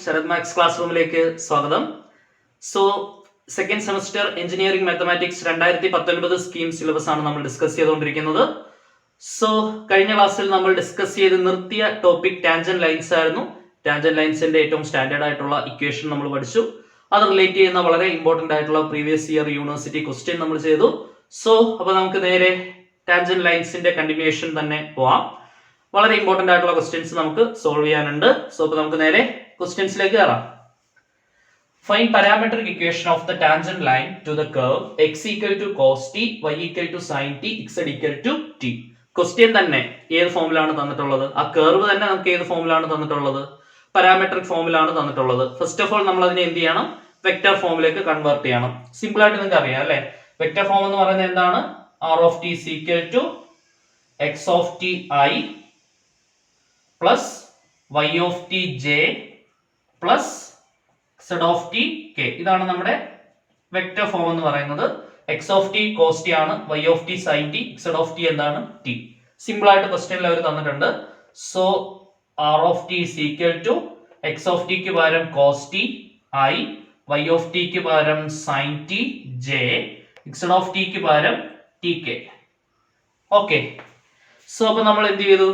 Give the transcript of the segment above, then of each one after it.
Sarath maths class റൂമിലേക്ക് സ്വാഗതം. So second semester engineering mathematics 2019 scheme syllabus ആണ് നമ്മൾ ഡിസ്കസ് ചെയ്തുകൊണ്ടിരിക്കുന്നത്. സോ കഴിഞ്ഞ ക്ലാസ്സിൽ നമ്മൾ ഡിസ്കസ് ചെയ്ത് നിർത്തിയ ടോപ്പിക് ടാൻജന്റ് ലൈൻസ് ആയിരുന്നു. ടാൻജന്റ് ലൈൻസിന്റെ ഏറ്റവും സ്റ്റാൻഡേർഡ് ആയിട്ടുള്ള ഇക്വേഷൻ നമ്മൾ പഠിച്ചു. അത് റിലേറ്റ് ചെയ്യുന്ന വളരെ ഇമ്പോർട്ടന്റ് ആയിട്ടുള്ള പ്രീവിയസ് ഇയർ യൂണിവേഴ്സിറ്റി ക്വസ്റ്റ്യൻ നമ്മൾ ചെയ്തു. സോ അപ്പൊ നമുക്ക് നേരെ ടാൻജന്റ് ലൈൻസിന്റെ കണ്ടിന്യൂഷൻ തന്നെ പോവാം. വളരെ ഇമ്പോർട്ടന്റ് ആയിട്ടുള്ള ക്വസ്റ്റ്യൻസ് നമുക്ക് സോൾവ് ചെയ്യാനുണ്ട്. സോ അപ്പൊ നമുക്ക് നേരെ ക്വസ്റ്റ്യൻസിലേക്ക് കയറാം. Find parametric equation of the tangent line to the curve x equal to cos t, y equal to sin t, z equal to t. Question തന്നെ ഏത് ഫോമിലാണ് തന്നിട്ടുള്ളത്? ആ കർവ് തന്നെ നമുക്ക് ഏത് ഫോമിലാണ് തന്നിട്ടുള്ളത്? പാരാമെട്രിക് ഫോമിലാണ് തന്നിട്ടുള്ളത്. ഫസ്റ്റ് ഓഫ് ഓൾ നമ്മൾ അതിനെ എന്ത് ചെയ്യണം? വെക്റ്റർ ഫോമിലേക്ക് കൺവേർട്ട് ചെയ്യണം. സിമ്പിൾ ആയിട്ട് നിങ്ങൾക്ക് അറിയാം അല്ലെ? വെക്റ്റർ ഫോം എന്ന് പറയുന്നത് എന്താണ്? r of t is equal to x of t I plus y of t j plus z of t k. ഇതാണ് നമ്മുടെ വെക്റ്റർ ഫോം എന്ന് പറയുന്നത്. x of t cos t ആണ്, y of t sin t, z of t എന്താണ്? t. Simple ആയിട്ട് ക്വസ്റ്റ്യനിൽ അവർ തന്നിട്ടുണ്ട്. So r of t is equal to x of t ക്ക് പകരം cos t I, y of t ക്ക് പകരം sin t j, z of t ക്ക് പകരം tk. ഓക്കെ, സോ അപ്പൊ നമ്മൾ എന്ത് ചെയ്തു?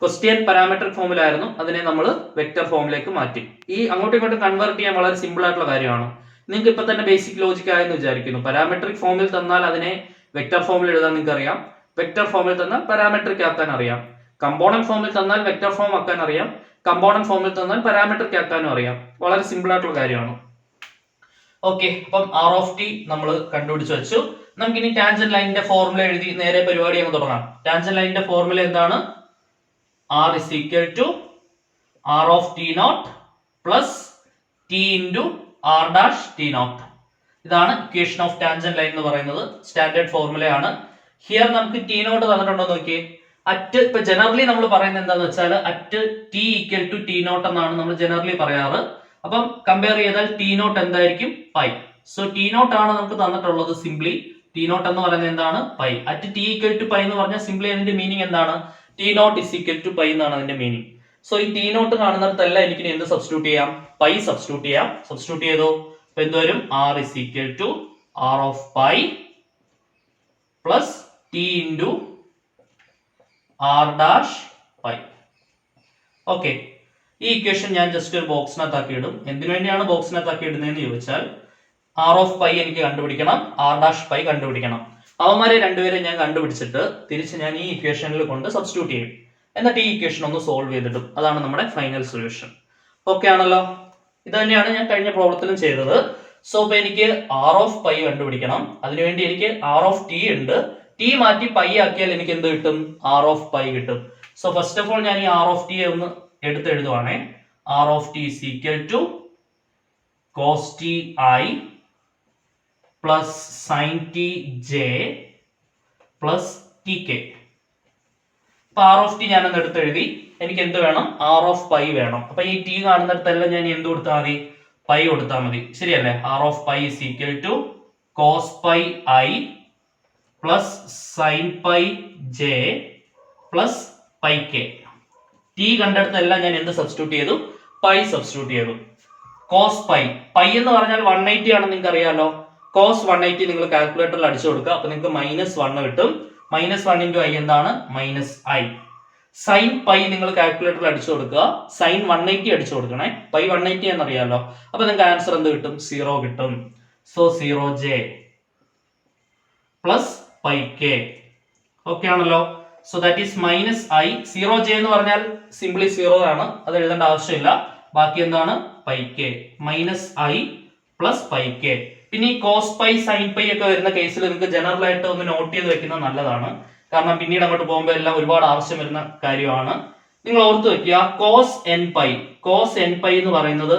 ക്വസ്റ്റ്യൻ പാരാമെട്രിക് ഫോമിലായിരുന്നു, അതിനെ നമ്മൾ വെക്റ്റർ ഫോമിലേക്ക് മാറ്റി. ഈ അങ്ങോട്ടും ഇങ്ങോട്ടും കൺവേർട്ട് ചെയ്യാൻ വളരെ സിമ്പിൾ ആയിട്ടുള്ള കാര്യമാണ്. നിങ്ങൾക്ക് ഇപ്പൊ തന്നെ ബേസിക് ലോജിക് ആയെന്ന് വിചാരിക്കുന്നു. പാരാമെട്രിക് ഫോമിൽ തന്നാൽ അതിനെ വെക്റ്റർ ഫോമിൽ എഴുതാൻ നിങ്ങൾക്ക് അറിയാം. വെക്റ്റർ ഫോമിൽ തന്നാൽ പാരാമെട്രിക് ആക്കാൻ അറിയാം. കമ്പോണന്റ് ഫോമിൽ തന്നാൽ വെക്റ്റർ ഫോം ആക്കാൻ അറിയാം. കമ്പോണന്റ് ഫോമിൽ തന്നാൽ പാരാമെട്രിക് ആക്കാനും അറിയാം. വളരെ സിമ്പിൾ ആയിട്ടുള്ള കാര്യമാണ്. ഓക്കെ, അപ്പം r of t നമ്മൾ കണ്ടുപിടിച്ച് വെച്ചു. നമുക്കിനി ടാൻജന്റ് ലൈനിന്റെ ഫോർമുല എഴുതി നേരെ പരിപാടി അങ്ങ് തുടങ്ങാം. ടാൻജന്റ് ലൈനിന്റെ ഫോർമുല എന്താണ്? r is equal to r of t naught plus t into r dash t naught. ഇതാണ് ഇക്വേഷൻ ഓഫ് ടാൻജന്റ് ലൈൻ എന്ന് പറയുന്നത്. സ്റ്റാൻഡേർഡ് ഫോർമുലയാണ്. ഹിയർ നമുക്ക് t naught തന്നിട്ടുണ്ടോ നോക്കിയേ. അറ്റ് ഇപ്പൊ ജനറലി നമ്മൾ പറയുന്നത് എന്താന്ന് വെച്ചാൽ at t equal to t naught എന്നാണ് നമ്മൾ ജനറലി പറയാറ്. അപ്പം കമ്പയർ ചെയ്താൽ t naught എന്തായിരിക്കും? പൈ. സോ t naught ആണ് നമുക്ക് തന്നിട്ടുള്ളത്. സിംപ്ലി t naught എന്ന് പറയുന്നത് എന്താണ്? Pi. At t equal to pi എന്ന് പറഞ്ഞാൽ സിംപ്ലി അതിന്റെ മീനിങ് എന്താണ്? t naught is equal to pi എന്നാണ് അതിന്റെ മീനിങ്. സോ ഈ t naught കാണുന്നിടത്തെല്ലാം എനിക്ക് എന്ത് സബ്സ്റ്റിറ്റ്യൂട്ട് ചെയ്യാം? പൈ സബ്സ്റ്റിറ്റ്യൂട്ട് ചെയ്യാം. സബ്സ്റ്റിറ്റ്യൂട്ട് ചെയ്തോ? അപ്പൊ എന്ത് വരും? r is equal to r of pi plus t into r dash pi. Okay, ഈ ഇക്വേഷൻ ഞാൻ ജസ്റ്റ് ഒരു ബോക്സിനകത്ത് ആക്കി ഇടും. എന്തിനു വേണ്ടിയാണ് ബോക്സിനകത്ത് ആക്കി ഇടുന്നതെന്ന് ചോദിച്ചാൽ r of പൈ എനിക്ക് കണ്ടുപിടിക്കണം, r dash പൈ കണ്ടുപിടിക്കണം. അവന്മാരെ രണ്ടുപേരെ ഞാൻ കണ്ടുപിടിച്ചിട്ട് തിരിച്ച് ഞാൻ ഈ ഇക്വേഷനിൽ കൊണ്ട് സബ്സ്റ്റിറ്റ്യൂട്ട് ചെയ്യും. എന്നിട്ട് ഈ ഇക്വേഷൻ ഒന്ന് സോൾവ് ചെയ്തിട്ടും അതാണ് നമ്മുടെ ഫൈനൽ സൊല്യൂഷൻ. ഓക്കെ ആണല്ലോ? ഇത് തന്നെയാണ് ഞാൻ കഴിഞ്ഞ പ്രോബ്ലത്തിലും ചെയ്തത്. സോ ഇപ്പൊ എനിക്ക് r of പൈ കണ്ടുപിടിക്കണം. അതിനുവേണ്ടി എനിക്ക് r of t ഉണ്ട്. t മാറ്റി പൈ ആക്കിയാൽ എനിക്ക് എന്ത് കിട്ടും? r of പൈ കിട്ടും. സോ ഫസ്റ്റ് ഓഫ് ഓൾ ഞാൻ ഈ r of t ഒന്ന് എടുത്ത് എഴുതുവാണേ. r of t is equal to cos t I plus sine t j plus T K. അപ്പൊ ആർ ഓഫ് ടി ഞാനൊന്ന് എടുത്ത് എഴുതി. എനിക്ക് എന്ത് വേണം? ആർ ഓഫ് പൈ വേണം. അപ്പൊ ഈ ടി കാണുന്നിടത്തെല്ലാം ഞാൻ എന്ത് കൊടുത്താൽ മതി? പൈ കൊടുത്താൽ മതി. ശരിയല്ലേ? R of pi is equal to cos pi i plus sine pi j plus pi k. T കണ്ടെടുത്തെല്ലാം ഞാൻ എന്ത് സബ്സ്റ്റിറ്റ്യൂട്ട് ചെയ്തു? പൈ സബ്സ്റ്റിറ്റ്യൂട്ട് ചെയ്തു. കോസ് പൈ, പൈ എന്ന് പറഞ്ഞാൽ 180 ആണെന്ന് നിങ്ങൾക്ക് അറിയാലോ. കോസ് 180 നിങ്ങൾ കാൽക്കുലേറ്ററിൽ അടിച്ചു കൊടുക്കുക. അപ്പൊ നിങ്ങൾക്ക് -1 കിട്ടും. -1 into i എന്താണ്? -i. സൈൻ പൈ നിങ്ങൾ കാൽക്കുലേറ്ററിൽ അടിച്ചു കൊടുക്കുക. സൈൻ 180 അടിച്ചു കൊടുക്കണേ. പൈ 180 എന്നറിയാലോ. അപ്പൊ നിങ്ങൾക്ക് ആൻസർ എന്ത് കിട്ടും? 0 കിട്ടും. So 0j plus pi k. Okay ആണല്ലോ? So that is -i. 0j എന്ന് പറഞ്ഞാൽ സിംപ്ലി 0 ആണ്, അത് എഴുതേണ്ട ആവശ്യമില്ല. ബാക്കി എന്താണ്? Pi K. -i plus pi K. പിന്നെ ഈ കോസ് പൈ സൈൻ പൈ ഒക്കെ വരുന്ന കേസിൽ നിങ്ങൾക്ക് ജനറൽ ആയിട്ട് ഒന്ന് നോട്ട് ചെയ്ത് വെക്കുന്നത് നല്ലതാണ്. കാരണം പിന്നീട് അങ്ങോട്ട് പോകുമ്പോൾ എല്ലാം ഒരുപാട് ആവശ്യം വരുന്ന കാര്യമാണ്. നിങ്ങൾ ഓർത്ത് വെക്കുക, cos n pi, cos n pi എന്ന് പറയുന്നത്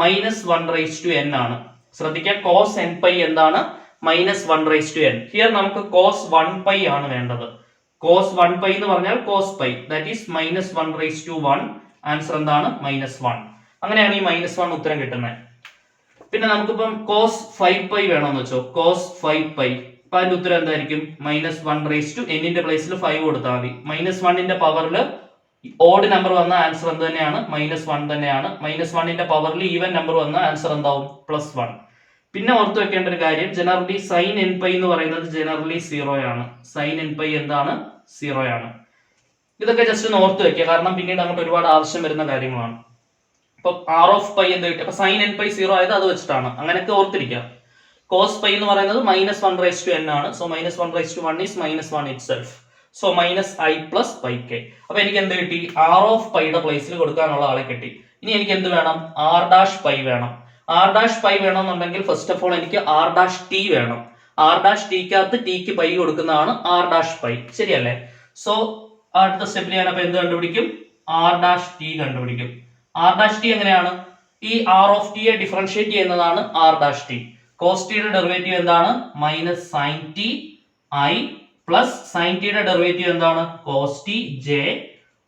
-1/n ആണ്. ശ്രദ്ധിക്കുക, കോസ് എൻ പൈ എന്താണ്? -1/n. ഹിയർ നമുക്ക് കോസ് 1 പൈ ആണ് വേണ്ടത്. കോസ് 1 പൈ എന്ന് പറഞ്ഞാൽ cos pi, that is -1/1. Answer എന്താണ്? -1. അങ്ങനെയാണ് ഈ -1 ഉത്തരം കിട്ടുന്നത്. പിന്നെ നമുക്കിപ്പം കോസ് 5 പൈ വേണമെന്ന് വെച്ചോ. കോസ് 5 പൈ, അപ്പൊ അതിന്റെ ഉത്തരം എന്തായിരിക്കും? -1/n പ്ലേസിൽ 5 കൊടുത്താൽ മതി. -1 പവറിൽ ഓഡ് നമ്പർ വന്ന ആൻസർ എന്ത് തന്നെയാണ്? -1 തന്നെയാണ്. -1ന്റെ പവറിൽ ഈവൻ നമ്പർ വന്ന ആൻസർ എന്താവും? +1. പിന്നെ ഓർത്ത് വെക്കേണ്ട ഒരു കാര്യം, ജനറലി സൈൻ nπ എന്ന് പറയുന്നത് ജനറലി 0 ആണ്. സൈൻ nπ എന്താണ്? 0 ആണ്. ഇതൊക്കെ ജസ്റ്റ് ഒന്ന് ഓർത്ത് വെക്കുക, കാരണം പിന്നീട് അങ്ങോട്ട് ഒരുപാട് ആവശ്യം വരുന്ന കാര്യങ്ങളാണ്. ഇപ്പൊ r(π) എന്ത് കിട്ടി? അപ്പൊ സൈൻ nπ 0 ആയത് അത് വെച്ചിട്ടാണ്. അങ്ങനെയൊക്കെ ഓർത്തിരിക്കുക. cos π എന്ന് പറയുന്നത് -1/n ആണ്. So -1/1 is -1 itself. So -i + πk. അപ്പൊ എനിക്ക് എന്ത് കിട്ടി? r(π) യുടെ പ്ലേസിൽ കൊടുക്കാനുള്ള ആളെ കിട്ടി. ഇനി എനിക്ക് എന്ത് വേണം? r'(π) വേണം. r'(π) വേണമെന്നുണ്ടെങ്കിൽ ഫസ്റ്റ് ഓഫ് ഓൾ എനിക്ക് r'(t) വേണം. r'(t)ക്കകത്ത് tക്ക് പൈ കൊടുക്കുന്നതാണ് r'(π). ശരിയല്ലേ? സോ അടുത്ത സ്റ്റെപ്പിൽ ഞാൻ അപ്പൊ എന്ത് കണ്ടുപിടിക്കും? r'(t) കണ്ടുപിടിക്കും. r'(t) എങ്ങനെയാണ്? ഈ r(t) യെ ഡിഫറൻഷിയേറ്റ് ചെയ്യുന്നതാണ് r'(t). cos t യുടെ ഡെറിവേറ്റീവ് എന്താണ്? -sin t i plus sin t യുടെ ഡെറിവേറ്റീവ് എന്താണ്? cos t j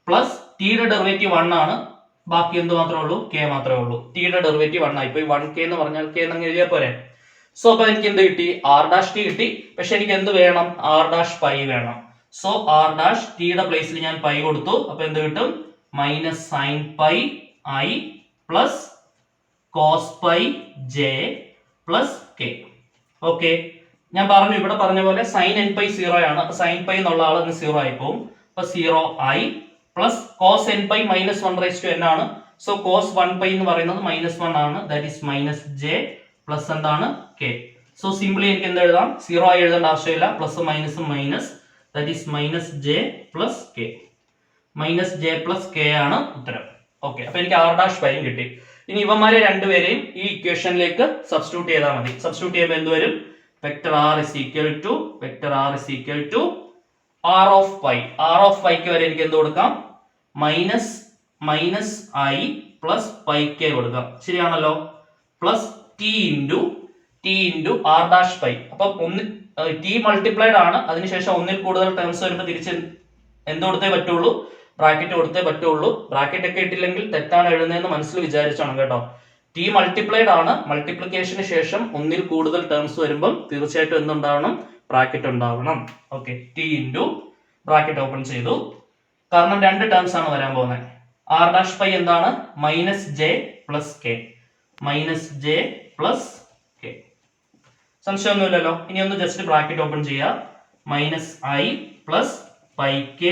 plus t യുടെ ഡെറിവേറ്റീവ് 1 ആണ്. ബാക്കി എന്ത് മാത്രമേ ഉള്ളൂ? k മാത്രമേ ഉള്ളൂ. t യുടെ ഡെറിവേറ്റീവ് 1 ആയി. ഇപ്പൊ 1k എന്ന് പറഞ്ഞാൽ k എന്ന് എഴുതിയാൽ പോരെ. സോ അപ്പൊ എനിക്ക് എന്ത് കിട്ടി? r'(t) കിട്ടി. പക്ഷെ എനിക്ക് എന്ത് വേണം? r'(π) വേണം. സോ r'(t) യുടെ പ്ലേസിൽ ഞാൻ പൈ കൊടുത്തു. അപ്പൊ എന്ത് കിട്ടും? -sin π i plus cos π j plus k. Okay, ഞാൻ പറഞ്ഞു ഇവിടെ പറഞ്ഞ പോലെ sin nπ 0 ആണ്. അപ്പൊ sin π എന്നുള്ള ആൾ 0 ആയി പോകും. അപ്പൊ 0i plus cos nπ -1/n ആണ്. സോ cos 1π എന്ന് പറയുന്നത് -1 ആണ്. ദാറ്റ് ഈസ് -j പ്ലസ് എന്താണ്? k. സോ സിംപ്ലി എനിക്ക് എന്ത് എഴുതാം? 0 ആയി എഴുതേണ്ട ആവശ്യമില്ല. Plus minus minus, that is -j plus k. -j plus k ആണ് ഉത്തരം. ഓക്കെ, അപ്പൊ എനിക്ക് r'(π) കിട്ടി. ഇനി ഇവന്മാരെ രണ്ടുപേരെയും ഈ ഇക്വേഷനിലേക്ക് സബ്സ്റ്റിറ്റ്യൂട്ട് ചെയ്താൽ മതി. സബ്സ്റ്റിറ്റ്യൂട്ട് ചെയ്യുമ്പോൾ എന്ത് വരും? Vector r is equal to r(π) ക്ക് വരെ എനിക്ക് എന്ത് കൊടുക്കാം? -i പ്ലസ് πk കൊടുക്കാം. ശരിയാണല്ലോ? Plus t into r'(π). അപ്പം t മൾട്ടിപ്ലൈഡ് ആണ്. അതിനുശേഷം ഒന്നിൽ കൂടുതൽ ടേംസ് വരുമ്പോൾ തിരിച്ച് എന്ത് കൊടുത്തേ പറ്റുള്ളൂ? ബ്രാക്കറ്റ് കൊടുത്തേ പറ്റുള്ളൂ. ബ്രാക്കറ്റ് ഒക്കെ ഇട്ടില്ലെങ്കിൽ തെറ്റാണ് എഴുതുന്നതെന്ന് മനസ്സിൽ വിചാരിച്ചാണ് കേട്ടോ. ടി മൾട്ടിപ്ലൈഡ് ആണ്. മൾട്ടിപ്ലിക്കേഷന് ശേഷം ഒന്നിൽ കൂടുതൽ ടേംസ് വരുമ്പോൾ തീർച്ചയായിട്ടും എന്തുണ്ടാവണം? ബ്രാക്കറ്റ് ഉണ്ടാവണം. Okay, T into bracket open ചെയ്തു. കാരണം രണ്ട് ടേംസ് ആണ് വരാൻ പോകുന്നത്. r'(π) എന്താണ്? -j plus k. -j plus k. സംശയമൊന്നുമില്ലല്ലോ. ഇനി ഒന്ന് ജസ്റ്റ് ബ്രാക്കറ്റ് ഓപ്പൺ ചെയ്യുക. -i plus πk.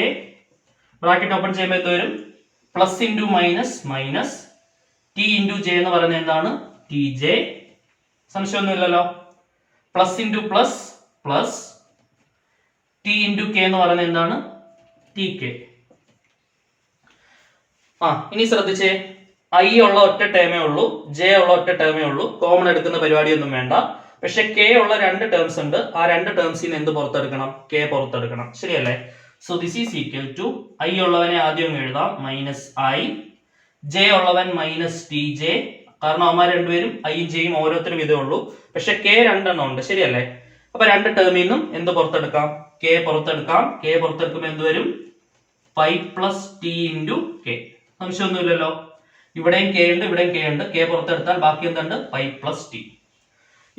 Bracket open ചെയ്യുമ്പോൾ എന്ത് വരും? Plus into minus minus, t into j എന്ന് പറയുന്നത് എന്താണ്? T j. സംശയമൊന്നുമില്ലല്ലോ. Plus into plus plus, T into k എന്ന് പറയുന്നത് എന്താണ്? T k. ഇനി ശ്രദ്ധിച്ചേ, ഐ ഉള്ള ഒറ്റ ടേമേ ഉള്ളൂ, ജെ ഉള്ള ഒറ്റ ടേമേ ഉള്ളൂ. കോമൺ എടുക്കുന്ന പരിപാടിയൊന്നും വേണ്ട. പക്ഷെ കെ ഉള്ള രണ്ട് ടേംസ് ഉണ്ട്. ആ രണ്ട് ടേംസിൽ നിന്ന് എന്ത് പുറത്തെടുക്കണം? കെ പുറത്തെടുക്കണം. ശരിയല്ലേ? So this is equal to, i ഉള്ളവനെ ആദ്യം എഴുതാം -i, ജെ ഉള്ളവൻ -tj. കാരണം അവന്മാർ രണ്ടുപേരും ഐയും ജെയും ഓരോരുത്തരും ഇതേ ഉള്ളൂ. പക്ഷെ കെ രണ്ടെണ്ണം ഉണ്ട്. ശരിയല്ലേ? അപ്പൊ രണ്ട് ടേമിൽ നിന്നും എന്ത് പുറത്തെടുക്കാം? കെ പുറത്തെടുക്കാം. കെ പുറത്തെടുക്കുമ്പോൾ എന്ത് വരും? Pi plus T into k. സംശയമൊന്നുമില്ലല്ലോ. ഇവിടെയും കെ ഉണ്ട്, ഇവിടെയും കെ ഉണ്ട്. കെ പുറത്തെടുത്താൽ ബാക്കി എന്തുണ്ട്? Pi plus T.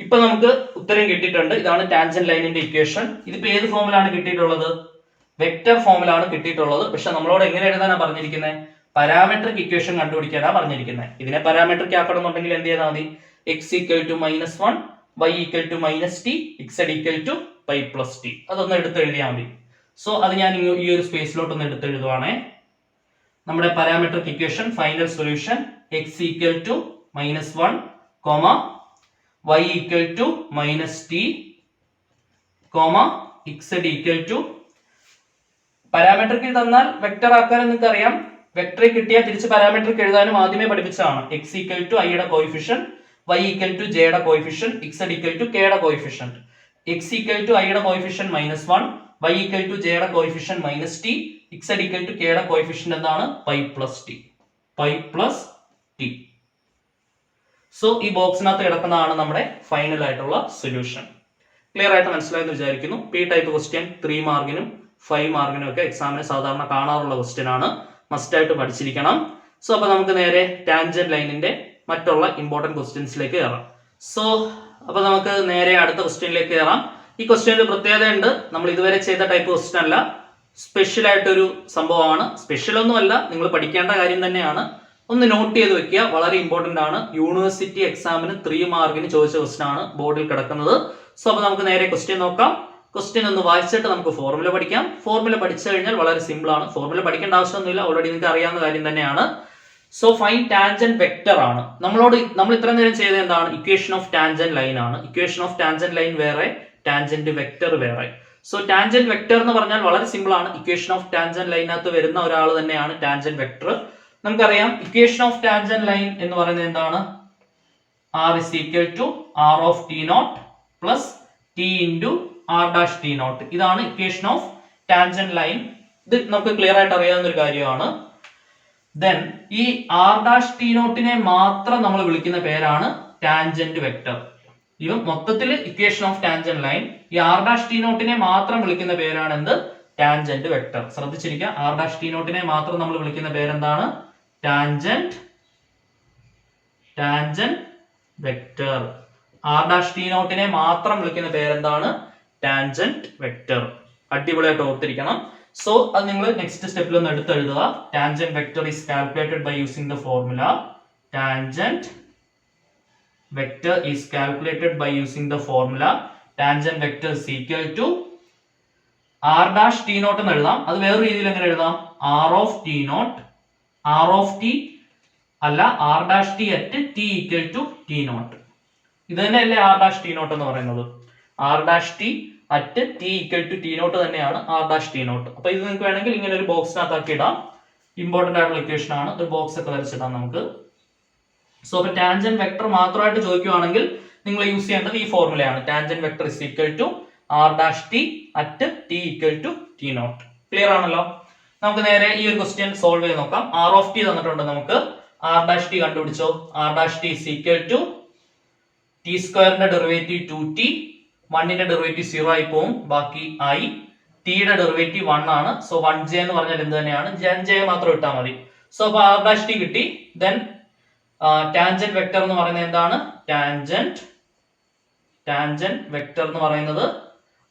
ഇപ്പൊ നമുക്ക് ഉത്തരം കിട്ടിയിട്ടുണ്ട്. ഇതാണ് ടാൻജന്റ് ലൈനിന്റെ ഇക്വേഷൻ. ഇതിപ്പോ ഏത് ഫോമിലാണ് കിട്ടിയിട്ടുള്ളത്? വെക്റ്റർ ഫോമിലാണ് കിട്ടിയിട്ടുള്ളത്. പക്ഷെ നമ്മളോട് എങ്ങനെ എഴുതാനാണ് പറഞ്ഞിരിക്കുന്നത്? പാരാമെട്രിക് ഇക്വേഷൻ കണ്ടുപിടിക്കാനാ പറഞ്ഞിരിക്കുന്നത്. ഇതിനെ പാരാമെട്രിക് ആക്കണം എന്നുണ്ടെങ്കിൽ എന്ത് ചെയ്താൽ മതി? x = -1, y = -t, z = π + t. അതൊന്ന് എടുത്ത് എഴുതിയാൽ മതി. സോ അത് ഞാൻ ഈ ഒരു സ്പേസിലോട്ട് ഒന്ന് എടുത്ത് എഴുതുവാണേ. നമ്മുടെ parametric equation final solution x = -1, y = -t, z = പാരാമെട്രിക്കിൽ തന്നാൽ വെക്ടർ ആക്കാനും നിങ്ങൾക്ക് അറിയാം. വെക്ടറെ കിട്ടിയാൽ തിരിച്ച് പാരാമെട്രിക് എഴുതാനും ആദ്യമേ പഠിപ്പിച്ചതാണ്. x = i യുടെ കോഎഫിഷ്യന്റ്, y = j യുടെ കോഎഫിഷ്യന്റ്, z = k യുടെ കോഎഫിഷ്യന്റ്. x = i യുടെ കോഎഫിഷ്യന്റ് -1, y = j യുടെ കോഎഫിഷ്യന്റ് -t, z = k യുടെ കോഎഫിഷ്യന്റ് എന്താണ്? Pi plus T. സോ ഈ ബോക്സിനകത്ത് കിടക്കുന്നതാണ് നമ്മുടെ ഫൈനൽ ആയിട്ടുള്ള സൊല്യൂഷൻ. ക്ലിയർ ആയിട്ട് മനസ്സിലായെന്ന് വിചാരിക്കുന്നു. പി ടൈപ്പ് ക്വസ്റ്റ്യൻ 3 മാർക്കിനും 5 മാർക്കിനും ഒക്കെ എക്സാമിന് സാധാരണ കാണാറുള്ള ക്വസ്റ്റ്യൻ ആണ്. മസ്റ്റ് ആയിട്ട് പഠിച്ചിരിക്കണം. സോ അപ്പൊ നമുക്ക് നേരെ ടാൻജന്റ് ലൈനിന്റെ മറ്റുള്ള ഇമ്പോർട്ടന്റ് ക്വസ്റ്റ്യൻസിലേക്ക് കയറാം. സോ അപ്പൊ നമുക്ക് നേരെ അടുത്ത ക്വസ്റ്റ്യനിലേക്ക് കയറാം. ഈ ക്വസ്റ്റ്യനിൽ പ്രത്യേകത ഉണ്ട്. നമ്മൾ ഇതുവരെ ചെയ്ത ടൈപ്പ് ക്വസ്റ്റ്യൻ അല്ല. സ്പെഷ്യൽ ആയിട്ടൊരു സംഭവമാണ്. സ്പെഷ്യൽ ഒന്നുമല്ല, നിങ്ങൾ പഠിക്കേണ്ട കാര്യം തന്നെയാണ്. ഒന്ന് നോട്ട് ചെയ്ത് വെക്കുക, വളരെ ഇമ്പോർട്ടന്റ് ആണ്. യൂണിവേഴ്സിറ്റി എക്സാമിന് 3 മാർക്കിന് ചോദിച്ച ക്വസ്റ്റൻ ആണ് ബോർഡിൽ കിടക്കുന്നത്. സോ അപ്പൊ നമുക്ക് നേരെ ക്വസ്റ്റ്യൻ നോക്കാം. ക്വസ്റ്റ്യൻ ഒന്ന് വായിച്ചിട്ട് നമുക്ക് ഫോർമുല പഠിക്കാം. ഫോർമുല പഠിച്ചു കഴിഞ്ഞാൽ വളരെ സിമ്പിൾ ആണ്. ഫോർമുല പഠിക്കേണ്ട ആവശ്യമൊന്നുമില്ല, ഓൾറെഡി നിങ്ങൾക്ക് അറിയാവുന്ന കാര്യം തന്നെയാണ്. സോ ഫൈൻഡ് ടാൻജന്റ് വെക്ടർ ആണ് നമ്മൾ ഇത്ര നേരം ചെയ്തത് എന്താണ്? ഇക്വേഷൻ ഓഫ് ടാൻജന്റ് ലൈൻ ആണ്. ഇക്വേഷൻ ഓഫ് ടാൻജന്റ് ലൈൻ വേറെ, ടാൻജന്റ് വെക്ടർ വേറെ. സോ ടാൻജന്റ് വെക്ടർ എന്ന് പറഞ്ഞാൽ വളരെ സിമ്പിൾ ആണ്. ഇക്വേഷൻ ഓഫ് ടാൻജന്റ് ലൈനകത്ത് വരുന്ന ഒരാൾ തന്നെയാണ് ടാൻജന്റ് വെക്ടർ. നമുക്കറിയാം ഇക്വേഷൻ ഓഫ് ടാൻജന്റ് ലൈൻ എന്ന് പറയുന്നത് എന്താണ്? R is equal to R of T naught plus T into R dash T naught. ഇതാണ് ഇക്വേഷൻ ഓഫ് ടാൻജന്റ് ലൈൻ. ഇത് നമുക്ക് ക്ലിയർ ആയിട്ട് അറിയാവുന്ന ഒരു കാര്യമാണ്. ദെൻ ഈ R dash T naught നെ മാത്രം നമ്മൾ വിളിക്കുന്ന പേരാണ് ടാൻജന്റ് വെക്ടർ. ഇവ മൊത്തത്തിൽ ഇക്വേഷൻ ഓഫ് ടാൻജന്റ് ലൈൻ, ഈ R dash T naught നെ മാത്രം വിളിക്കുന്ന പേരാണ് എന്ത്? Tangent vector. ശ്രദ്ധിച്ചിരിക്കുക, R dash T naught നെ മാത്രം നമ്മൾ വിളിക്കുന്ന പേരെന്താണ്? Tangent vector. R dash T naught നെ മാത്രം വിളിക്കുന്ന പേരെന്താണ്? Tangent vector. അടിപൊളിയായിട്ട് ഓർത്തിരിക്കണം. സോ അത് നിങ്ങൾ നെക്സ്റ്റ് സ്റ്റെപ്പിൽ ഒന്ന് എടുത്തെഴുതുക. Tangent vector is calculated by using the formula. Tangent vector is calculated by using the formula. Tangent vector is equal to R dash T naught എന്ന് എഴുതാം. അത് വേറൊരു രീതിയിൽ എങ്ങനെ എഴുതാം? R of T naught, R of T അല്ല, R dash T at T equal to T naught. ഇത് തന്നെയല്ലേ R dash T naught എന്ന് പറയുന്നത്? R dash T at T equal to T naught തന്നെയാണ് R dash T naught. അപ്പൊ ഇത് നിങ്ങൾക്ക് വേണമെങ്കിൽ ഇങ്ങനെ ഒരു ബോക്സിനകത്താക്കി ഇടാം. ഇമ്പോർട്ടന്റ് ആയിട്ടുള്ള ഇക്വേഷൻ ആണ്. ഒരു ബോക്സ് ഒക്കെ വരച്ചിടാം നമുക്ക്. സോ അപ്പൊ ടാൻജന്റ് വെക്ടർ മാത്രമായിട്ട് ചോദിക്കുവാണെങ്കിൽ നിങ്ങൾ യൂസ് ചെയ്യേണ്ടത് ഈ ഫോർമുലയാണ്. Tangent vector is equal to R dash T at T equal to T naught. Clear ആണല്ലോ? നമുക്ക് നേരെ ഈ ഒരു ക്വസ്റ്റ്യൻ സോൾവ് ചെയ്ത് നോക്കാം. R of T തന്നിട്ടുണ്ട് നമുക്ക്. R dash T കണ്ടുപിടിച്ചോ. R dash T is equal to T സ്ക്വയറിന്റെ ഡെറിവേറ്റീവ് 2T, 1ന്റെ ഡെറിവേറ്റീവ് 0 ആയി പോകും, ബാക്കി I. T യുടെ ഡെറിവേറ്റീവ് 1 ആണ്. സോ 1J എന്ന് പറഞ്ഞാൽ എന്ത് തന്നെയാണ്? J മാത്രം ഇട്ടാൽ മതി. സോ അപ്പൊ R dash T കിട്ടി. ദെൻ ടാൻജന്റ് വെക്ടർ എന്ന് പറയുന്നത് എന്താണ്? ടാൻജന്റ് വെക്ടർ എന്ന് പറയുന്നത്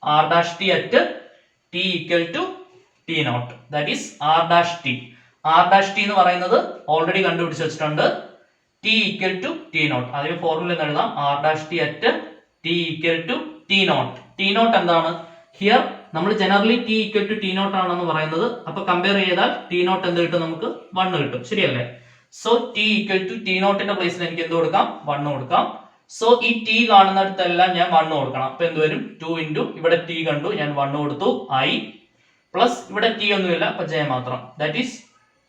R dash T at T equal to T naught. That is R dash T. R dash T എന്ന് പറയുന്നത് ഓൾറെഡി കണ്ടുപിടിച്ച് വെച്ചിട്ടുണ്ട്. T equal to T naught. അതിന് ഫോർമുല എഴുതാം. R dash T at T equal to T naught. T naught എന്താണ്? Here നമ്മൾ generally T equal to T naught ആണെന്ന് പറയുന്നത്. അപ്പൊ കമ്പയർ ചെയ്താൽ T naught എന്ത് കിട്ടും? നമുക്ക് 1 കിട്ടും. ശരിയല്ലേ? So T equal to T naught ന്റെ പ്ലേസിൽ എനിക്ക് എന്ത് കൊടുക്കാം? 1 കൊടുക്കാം. സോ ഈ T കാണുന്നിടത്തെല്ലാം ഞാൻ 1 കൊടുക്കണം. അപ്പൊ എന്ത് വരും? 2 into ഇവിടെ T കണ്ടു, ഞാൻ 1 കൊടുത്തു, I പ്ലസ് ഇവിടെ T ഒന്നുമില്ല, അപ്പൊ J മാത്രം. That is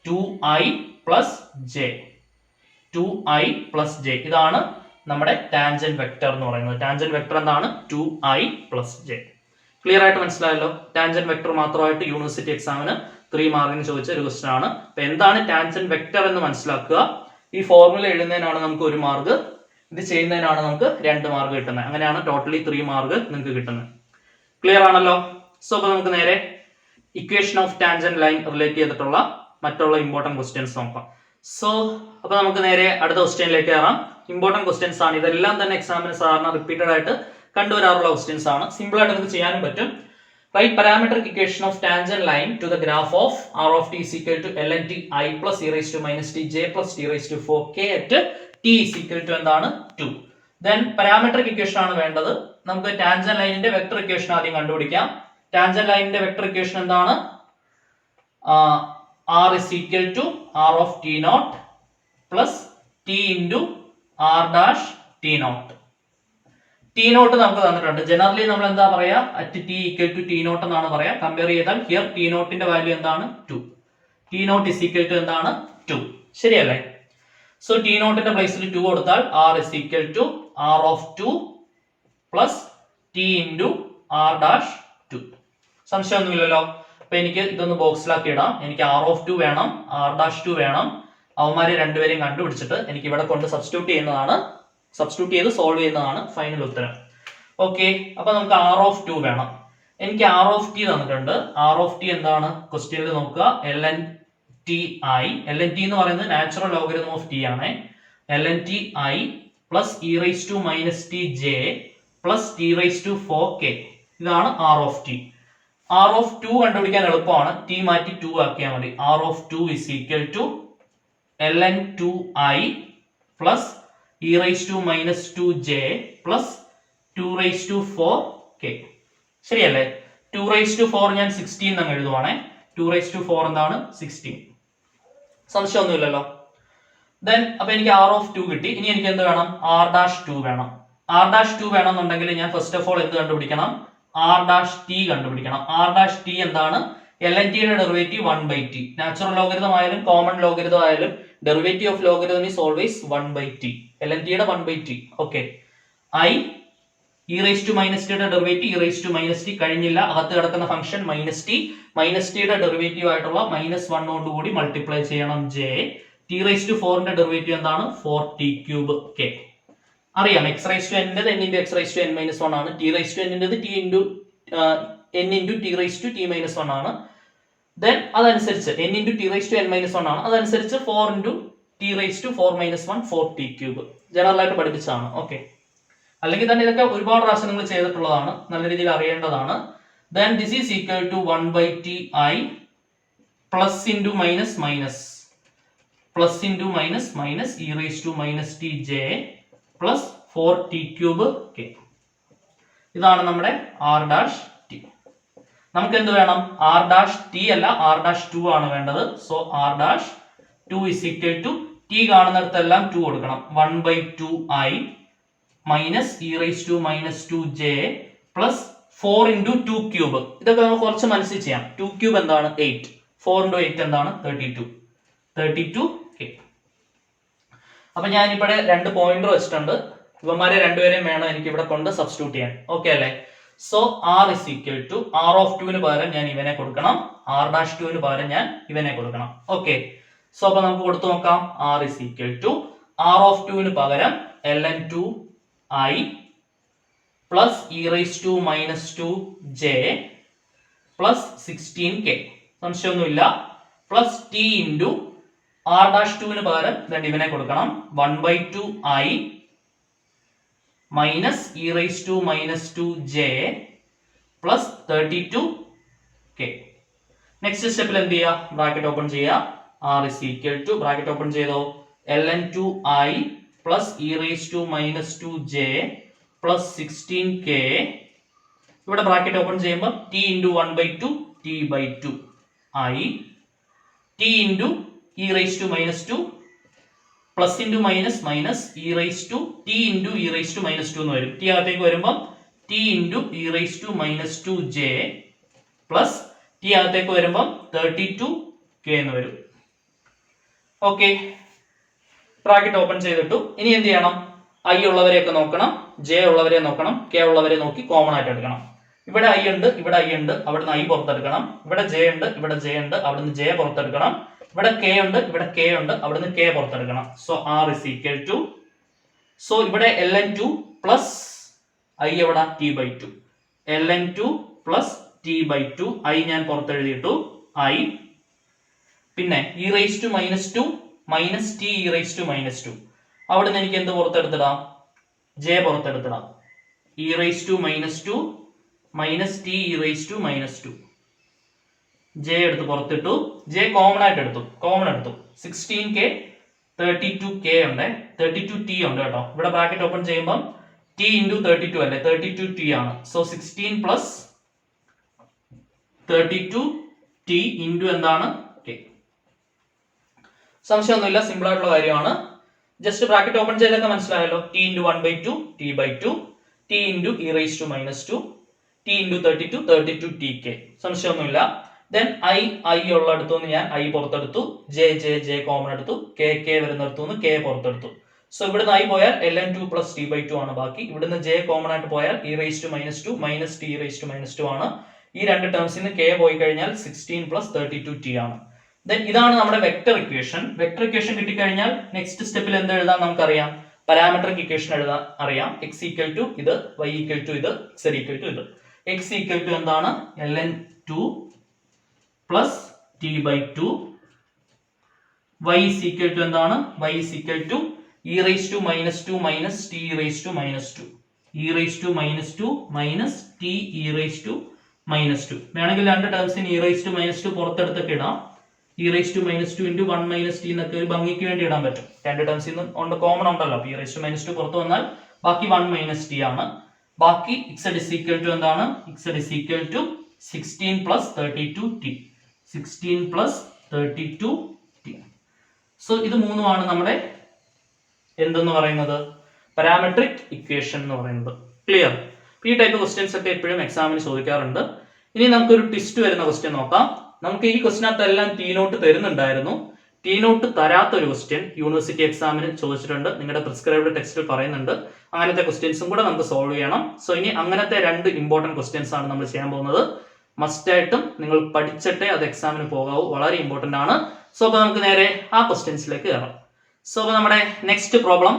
2I plus J. 2I plus J. ഇതാണ് നമ്മുടെ ടാൻജന്റ് വെക്ടർ എന്ന് പറയുന്നത്. ടാൻജന്റ് വെക്ടർ എന്താണ്? 2I plus J. ക്ലിയർ ആയിട്ട് മനസ്സിലായല്ലോ? ടാൻജന്റ് വെക്ടർ മാത്രമായിട്ട് യൂണിവേഴ്സിറ്റി എക്സാമിന് 3 മാർക്കിന് ചോദിച്ച ഒരു ക്വസ്റ്റൻ ആണ്. അപ്പൊ എന്താണ് ടാൻജന്റ് വെക്ടർ എന്ന് മനസ്സിലാക്കുക. ഈ ഫോർമുല എഴുതുന്നതിനാണ് നമുക്ക് 1 മാർക്ക്, ഇത് ചെയ്യുന്നതിനാണ് നമുക്ക് 2 മാർക്ക് കിട്ടുന്നത്. അങ്ങനെയാണ് ടോട്ടലി 3 മാർക്ക് നിങ്ങൾക്ക് കിട്ടുന്നത്. ക്ലിയർ ആണല്ലോ? സോ അപ്പൊ നമുക്ക് നേരെ equation of tangent line relate ചെയ്തിട്ടുള്ള മറ്റുള്ള ഇമ്പോർട്ടന്റ് ക്വസ്റ്റ്യൻസ് നോക്കാം. സോ അപ്പൊ നമുക്ക് നേരെ അടുത്ത ക്വസ്റ്റ്യനിലേക്ക് കയറാം. ഇമ്പോർട്ടന്റ് ക്വസ്റ്റ്യൻസ് ആണ് ഇതെല്ലാം തന്നെ. എക്സാമിന് സാധാരണ റിപ്പീറ്റഡ് ആയിട്ട് കണ്ടുവരാറുള്ള ക്വസ്റ്റ്യൻസ് ആണ്. സിമ്പിൾ ആയിട്ട് നമുക്ക് ചെയ്യാനും പറ്റും. Right parametric equation of tangent line to the graph of R of T is equal to ln T I plus e raised to minus T J plus T raised to 4K at T is equal to എന്താണ്? 2. Then parametric equation ആണ് വേണ്ടത്. നമുക്ക് tangent ലൈനിന്റെ vector equation ആദ്യം കണ്ടുപിടിക്കാം. Tangent ലൈനിന്റെ vector equation എന്താണ്? R is equal to R of T naught plus T into R dash T naught. T naught നമുക്ക് തന്നിട്ടുണ്ട്. ജനറലി നമ്മൾ എന്താ പറയാ? at T equal to T naught എന്നാണ് പറയാ. കമ്പയർ ചെയ്താൽ ഹിയർ T naught വാല്യൂ എന്താണ്? 2. T naught is equal to എന്താണ്? 2. ശരിയല്ലേ? സോ T naught പ്ലേസിൽ 2 കൊടുത്താൽ R is equal to R of 2 plus T into R dash 2. സംശയമൊന്നുമില്ലല്ലോ? അപ്പൊ എനിക്ക് ഇതൊന്ന് ബോക്സിലാക്കി ഇടാം. എനിക്ക് R of 2 വേണം, R dash 2 വേണം. അവന്മാരെ രണ്ടുപേരെയും കണ്ടുപിടിച്ചിട്ട് എനിക്ക് ഇവിടെ കൊണ്ട് സബ്സ്റ്റിറ്റ്യൂട്ട് ചെയ്ത് സോൾവ് ചെയ്യുന്നതാണ് ഫൈനൽ ഉത്തരം. ഓക്കെ, അപ്പൊ നമുക്ക് R of 2 വേണം. എനിക്ക് R of T തന്നിട്ടുണ്ട്. R of T എന്താണ്? ക്വസ്റ്റ്യനിൽ നോക്കുക. ln T I. ln T എന്ന് പറയുന്നത് നാച്ചുറൽ ലോഗരിതം ഓഫ് T ആണ്. ln T I plus e raised to minus T J plus T raised to 4K. ഇതാണ് R of T. R of 2 കണ്ടുപിടിക്കാൻ എളുപ്പമാണ്, T മാറ്റി 2 ആക്കിയാൽ മതി. R of 2 is equal to ln2i plus e raise to minus 2j plus 2 raise to 4k. ശരിയല്ലേ? 2 raise to 4 ഞാൻ 16 എന്ന് എഴുതുവാണേ. 2 raise to 4 എന്താണ്? 16. സംശയമൊന്നുമില്ലല്ലോ. ദെൻ അപ്പൊ എനിക്ക് ആർ ഓഫ് 2 കിട്ടി. ഇനി എനിക്ക് എന്ത് വേണം? ആർ ഡാഷ് 2 വേണം. ആർ ഡാഷ് 2 വേണമെന്നുണ്ടെങ്കിൽ ഞാൻ ഫസ്റ്റ് ഓഫ് ഓൾ എന്ത് കണ്ടുപിടിക്കണം? ആർ ഡാഷ് ടി കണ്ടുപിടിക്കണം. ആർ ഡാഷ് ടി എന്താണ്? ln ടിയുടെ ഡെറിവേറ്റീവ് 1/t. നാച്ചുറൽ ലോഗരിതം ആയാലും കോമൺ ലോഗരിതം ആയാലും derivative of logarithm is always 1/t. ln ടിയുടെ 1/t. Okay. I e raise to minus ടിയുടെ derivative e raise to minus t കഴിഞ്ഞില്ല. അകത്ത് കിടക്കുന്ന ഫംഗ്ഷൻ മൈനസ് ടി. മൈനസ് ടിയുടെ derivative ആയിട്ടുള്ള -1 കൊണ്ട് കൂടി മൾട്ടിപ്ലൈ ചെയ്യണം ജെ. ടി റൈസ് ടു 4ന്റെ ഡെറിവേറ്റീവ് എന്താണ്? 4t³ k. അറിയാം, X raise to n n into x raise to n-1 ആണ്. T raise to n T into n into T raise to t-1 ആണ്. Then അതനുസരിച്ച് n into T raise to n-1 ആണ്. അതനുസരിച്ച് 4 into T raise to 4-1 4t³. General ആയിട്ട് പഠിപ്പിച്ചതാണ്. Okay. അല്ലെങ്കിൽ തന്നെ ഇതൊക്കെ ഒരുപാട് പ്രാവശ്യം നിങ്ങൾ ചെയ്തിട്ടുള്ളതാണ്, നല്ല രീതിയിൽ അറിയേണ്ടതാണ്. Then this is equal to 1/ti plus into minus minus plus into minus minus e raise to minus t j plus 4t³ k. ഇതാണ് നമ്മുടെ ആർ ഡാഷ് ടി. നമുക്ക് എന്ത് വേണം? ആർ ഡാഷ് ടി അല്ല, ആർ ഡാഷ് 2 ആണ് വേണ്ടത്. So r dash 2 is equal to t കാണുന്നിടത്തെല്ലാം 2 കൊടുക്കണം. 1/2i minus e raise to minus 2j plus 4 into 2³ ഇതൊക്കെ നമുക്ക് കുറച്ച് മനസ്സിൽ ചെയ്യാം. 2³ എന്താണ്? 8. 4 ഇൻറ്റു 8 എന്താണ്? 32k. അപ്പൊ ഞാൻ ഇവിടെ 2 പോയിന്റർ വെച്ചിട്ടുണ്ട്. ഇവന്മാരെ രണ്ടുപേരെയും വേണം എനിക്ക് ഇവിടെ കൊണ്ട് സബ്സ്റ്റിറ്റ്യൂട്ട് ചെയ്യാൻ. ഓക്കെ അല്ലേ? So R is equal to R of 2 പകരം ഞാൻ ഇവനെ കൊടുക്കണം, ആർ ഡാഷ് 2 പകരം ഞാൻ ഇവനെ കൊടുക്കണം. ഓക്കെ. സോ അപ്പൊ നമുക്ക് കൊടുത്തു നോക്കാം. R is equal to R of 2 പകരം ln2i plus e raise to minus 2j plus 16k. സംശയമൊന്നുമില്ല. Plus T into R dash 2 പകരം ഇവനെ കൊടുക്കണം. 1/2i minus e raise to minus 2j plus 32k. Next സ്റ്റെപ്പിൽ എന്ത് ചെയ്യുക? ബ്രാക്കറ്റ് ഓപ്പൺ ചെയ്യുക. R is equal to bracket open ചെയ്തോ ln2i plus e raise to minus 2j plus 16k. ഇവിടെ bracket open ചെയ്യുമ്പോൾ T into 1/2 t/2 i T into e raise to minus 2 plus into minus minus e raise to T into e raise to minus 2 എന്ന് വരും. T അകത്തേക്ക് വരുമ്പോൾ T into e raise to minus 2j plus T അകത്തേക്ക് വരുമ്പോൾ 32k എന്ന് വരും. Okay. Bracket open ചെയ്തിട്ടു. ഇനി എന്ത് ചെയ്യണം? ഐ ഉള്ളവരെയൊക്കെ നോക്കണം, ജെ ഉള്ളവരെ നോക്കണം, കെ ഉള്ളവരെ നോക്കി കോമൺ ആയിട്ട് എടുക്കണം. ഇവിടെ ഐ ഉണ്ട്, ഇവിടെ ഐ ഉണ്ട്, അവിടുന്ന് ഐ പുറത്തെടുക്കണം. ഇവിടെ ജെ ഉണ്ട്, ഇവിടെ ജെ ഉണ്ട്, അവിടുന്ന് ജെ പുറത്തെടുക്കണം. ഇവിടെ കെ ഉണ്ട്, ഇവിടെ കെ ഉണ്ട്, അവിടുന്ന് കെ പുറത്തെടുക്കണം. So R is equal to so ഇവിടെ ln2 പ്ലസ് ഐ എവിടെ? t/2. ln2 plus t/2 i ഞാൻ പുറത്തെഴുതിയിട്ടു. ഐ പിന്നെ e raise to minus 2 minus t e raise to minus 2 അവിടുന്ന് എനിക്ക് എന്ത് പുറത്തെടുത്തിടാം? ജെ പുറത്തെടുത്തിടാം. E raise to minus 2 minus t e raise to minus 2 j എടുത്ത് പുറത്തിട്ടു. ജെ കോമൺ ആയിട്ട് എടുത്തു, കോമൺ എടുത്തു. 16k 32k ഉണ്ട്, 32t ഉണ്ട് കേട്ടോ. ഇവിടെ ബ്രാക്കറ്റ് ഓപ്പൺ ചെയ്യുമ്പോൾ t ഇൻറ്റു 32 അല്ലേ? 32t ആണ്. സോ 16 പ്ലസ് 32t ഇൻറ്റു എന്താണ്? k. സംശയമൊന്നുമില്ല, സിമ്പിൾ ആയിട്ടുള്ള കാര്യമാണ്. ജസ്റ്റ് ബ്രാക്കറ്റ് ഓപ്പൺ ചെയ്തൊക്കെ മനസ്സിലായല്ലോ. t into 1/2 t/2 t into e raise to minus 2 t into 32 k. സംശയമൊന്നുമില്ല. ദെൻ ഐ ഉള്ളിടത്തു നിന്ന് ഞാൻ ഐ പുറത്തെടുത്തു, ജെ കോമൺ എടുത്തു, കെ വരുന്നിടത്തു നിന്ന് കെ പുറത്തെടുത്തു. സോ ഇവിടുന്ന് ഐ പോയാൽ ln2 പ്ലസ് t/2 ആണ് ബാക്കി. ഇവിടുന്ന് ജെ കോമൺ ആയിട്ട് പോയാൽ e raise to minus 2 minus T raise to minus 2 ആണ്. ഈ രണ്ട് ടേംസിൽ നിന്ന് കെ പോയി കഴിഞ്ഞാൽ 16 പ്ലസ് 32t ആണ്. ദെൻ ഇതാണ് നമ്മുടെ വെക്ടർ ഇക്വേഷൻ. വെക്ടർ ഇക്വേഷൻ കിട്ടിക്കഴിഞ്ഞാൽ നെക്സ്റ്റ് സ്റ്റെപ്പിൽ എന്ത് എഴുതാൻ നമുക്കറിയാം? പാരാമെട്രിക് ഇക്വേഷൻ എഴുതാൻ അറിയാം. എക്സ് ഈക്വൽ ടു ഇത്, വൈ ഈക്വൽ ടു ഇത്, സെഡ് ഈക്വൽ ടു ഇത്. എക്സ് ഈക്വൽ ടു എന്താണ്? ln2 plus t/2. y is equal to എന്താണ്? y is equal to e raised to minus 2 minus t raised to minus 2. e raised to minus 2 minus t e raised to -2. വേണമെങ്കിൽ രണ്ട് ടേംസിന് e⁻² പുറത്തെടുത്തൊക്കെ ഇടാം. e⁻² into 1 - t എന്നൊക്കെ ഒരു ഭംഗിക്ക് വേണ്ടി ഇടാൻ പറ്റും. രണ്ട് ടേംസിൽ നിന്ന് കോമൺ ഉണ്ടല്ലോ. അപ്പൊ e⁻² പുറത്ത് വന്നാൽ ബാക്കി 1 - t ആണ്. ബാക്കി z is equal to എന്താണ്? z is equal to 16 plus 32t. 16 plus 32t. So ഇത് മൂന്നുമാണ് നമ്മുടെ എന്തെന്ന് പറയുന്നത് പാരാമെട്രിക് ഇക്വേഷൻ എന്ന് പറയുന്നത്. ക്ലിയർ? ഈ ടൈപ്പ് ക്വസ്റ്റ്യൻസ് ഒക്കെ എപ്പോഴും എക്സാമിന് ചോദിക്കാറുണ്ട്. ഇനി നമുക്കൊരു ട്വിസ്റ്റ് വരുന്ന ക്വസ്റ്റ്യൻ നോക്കാം. നമുക്ക് ഈ ക്വസ്റ്റിനകത്തെല്ലാം ടി നോട്ട് തരുന്നുണ്ടായിരുന്നു. ടി നോട്ട് തരാത്ത ഒരു ക്വസ്റ്റ്യൻ യൂണിവേഴ്സിറ്റി എക്സാമിന് ചോദിച്ചിട്ടുണ്ട്. നിങ്ങളുടെ പ്രിസ്ക്രൈബ്ഡ് ടെക്സ്റ്റിൽ പറയുന്നുണ്ട്. അങ്ങനത്തെ ക്വസ്റ്റ്യൻസും കൂടെ നമുക്ക് സോൾവ് ചെയ്യണം. സോ ഇനി അങ്ങനത്തെ രണ്ട് ഇമ്പോർട്ടന്റ് ക്വസ്റ്റ്യൻസ് ആണ് നമ്മൾ ചെയ്യാൻ പോകുന്നത്. മസ്റ്റ് ആയിട്ടും നിങ്ങൾ പഠിച്ചിട്ടേ അത് എക്സാമിന് പോകാവൂ. വളരെ ഇമ്പോർട്ടന്റ് ആണ്. സോ അപ്പൊ നമുക്ക് നേരെ ആ ക്വസ്റ്റ്യൻസിലേക്ക് കയറാം. സോ അപ്പൊ നമ്മുടെ നെക്സ്റ്റ് പ്രോബ്ലം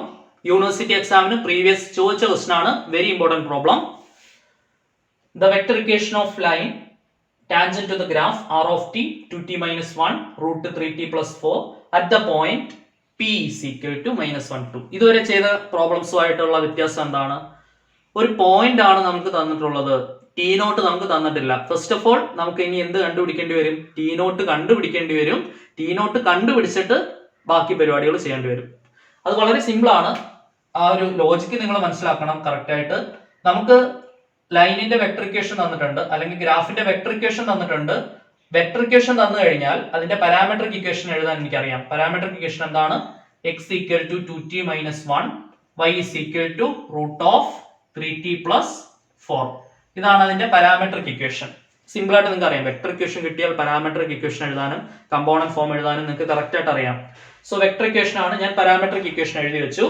യൂണിവേഴ്സിറ്റി എക്സാമിന് പ്രീവിയസ് ചോദിച്ച ക്വസ്റ്റ്യൻ ആണ്. Very important problem. The vector equation of line tangent to the graph r of t 2t minus 1 root 3t plus 4 at the point p is equal to -1 2. ഇതുവരെ ചെയ്ത പ്രോബ്ലംസുമായിട്ടുള്ള വ്യത്യാസം എന്താണ്? ഒരു point ആണ് നമുക്ക് തന്നിട്ടുള്ളത്. ടി നോട്ട് നമുക്ക് തന്നിട്ടില്ല. ഫസ്റ്റ് ഓഫ് ഓൾ നമുക്ക് ഇനി എന്ത് കണ്ടുപിടിക്കേണ്ടി വരും? ടി നോട്ട് കണ്ടുപിടിക്കേണ്ടി വരും. ടി നോട്ട് കണ്ടുപിടിച്ചിട്ട് ബാക്കി പരിപാടികൾ ചെയ്യേണ്ടി വരും. അത് വളരെ സിമ്പിൾ ആണ്. ആ ഒരു ലോജിക്ക് നിങ്ങൾ മനസ്സിലാക്കണം കറക്റ്റ് ആയിട്ട്. നമുക്ക് ലൈനിന്റെ വെക്ടർ ഇക്വേഷൻ തന്നിട്ടുണ്ട്, അല്ലെങ്കിൽ ഗ്രാഫിന്റെ വെക്ടർ ഇക്വേഷൻ തന്നിട്ടുണ്ട്. വെക്ടർ ഇക്വേഷൻ തന്നു കഴിഞ്ഞാൽ അതിന്റെ പാരാമെട്രിക് ഇക്വേഷൻ എഴുതാൻ എനിക്കറിയാം. പാരാമെട്രിക് ഇക്വേഷൻ എന്താണ്? x equal to 2t minus 1, y is equal to root of 3t plus 4. ഇതാണ് അതിന്റെ പാരാമെട്രിക് ഇക്വേഷൻ. സിമ്പിൾ ആയിട്ട് നിങ്ങൾക്ക് അറിയാം. വെക്ടർ ഇക്വേഷൻ കിട്ടിയാൽ പാരാമെട്രിക് ഇക്വേഷൻ എഴുതാനും കമ്പോണന്റ് ഫോം എഴുതാനും നിങ്ങൾക്ക് കറക്റ്റ് ആയിട്ട് അറിയാം. സോ വെക്ടർ ഇക്വേഷൻ ആണ്. ഞാൻ പാരാമെട്രിക് ഇക്വേഷൻ എഴുതി വെച്ചു.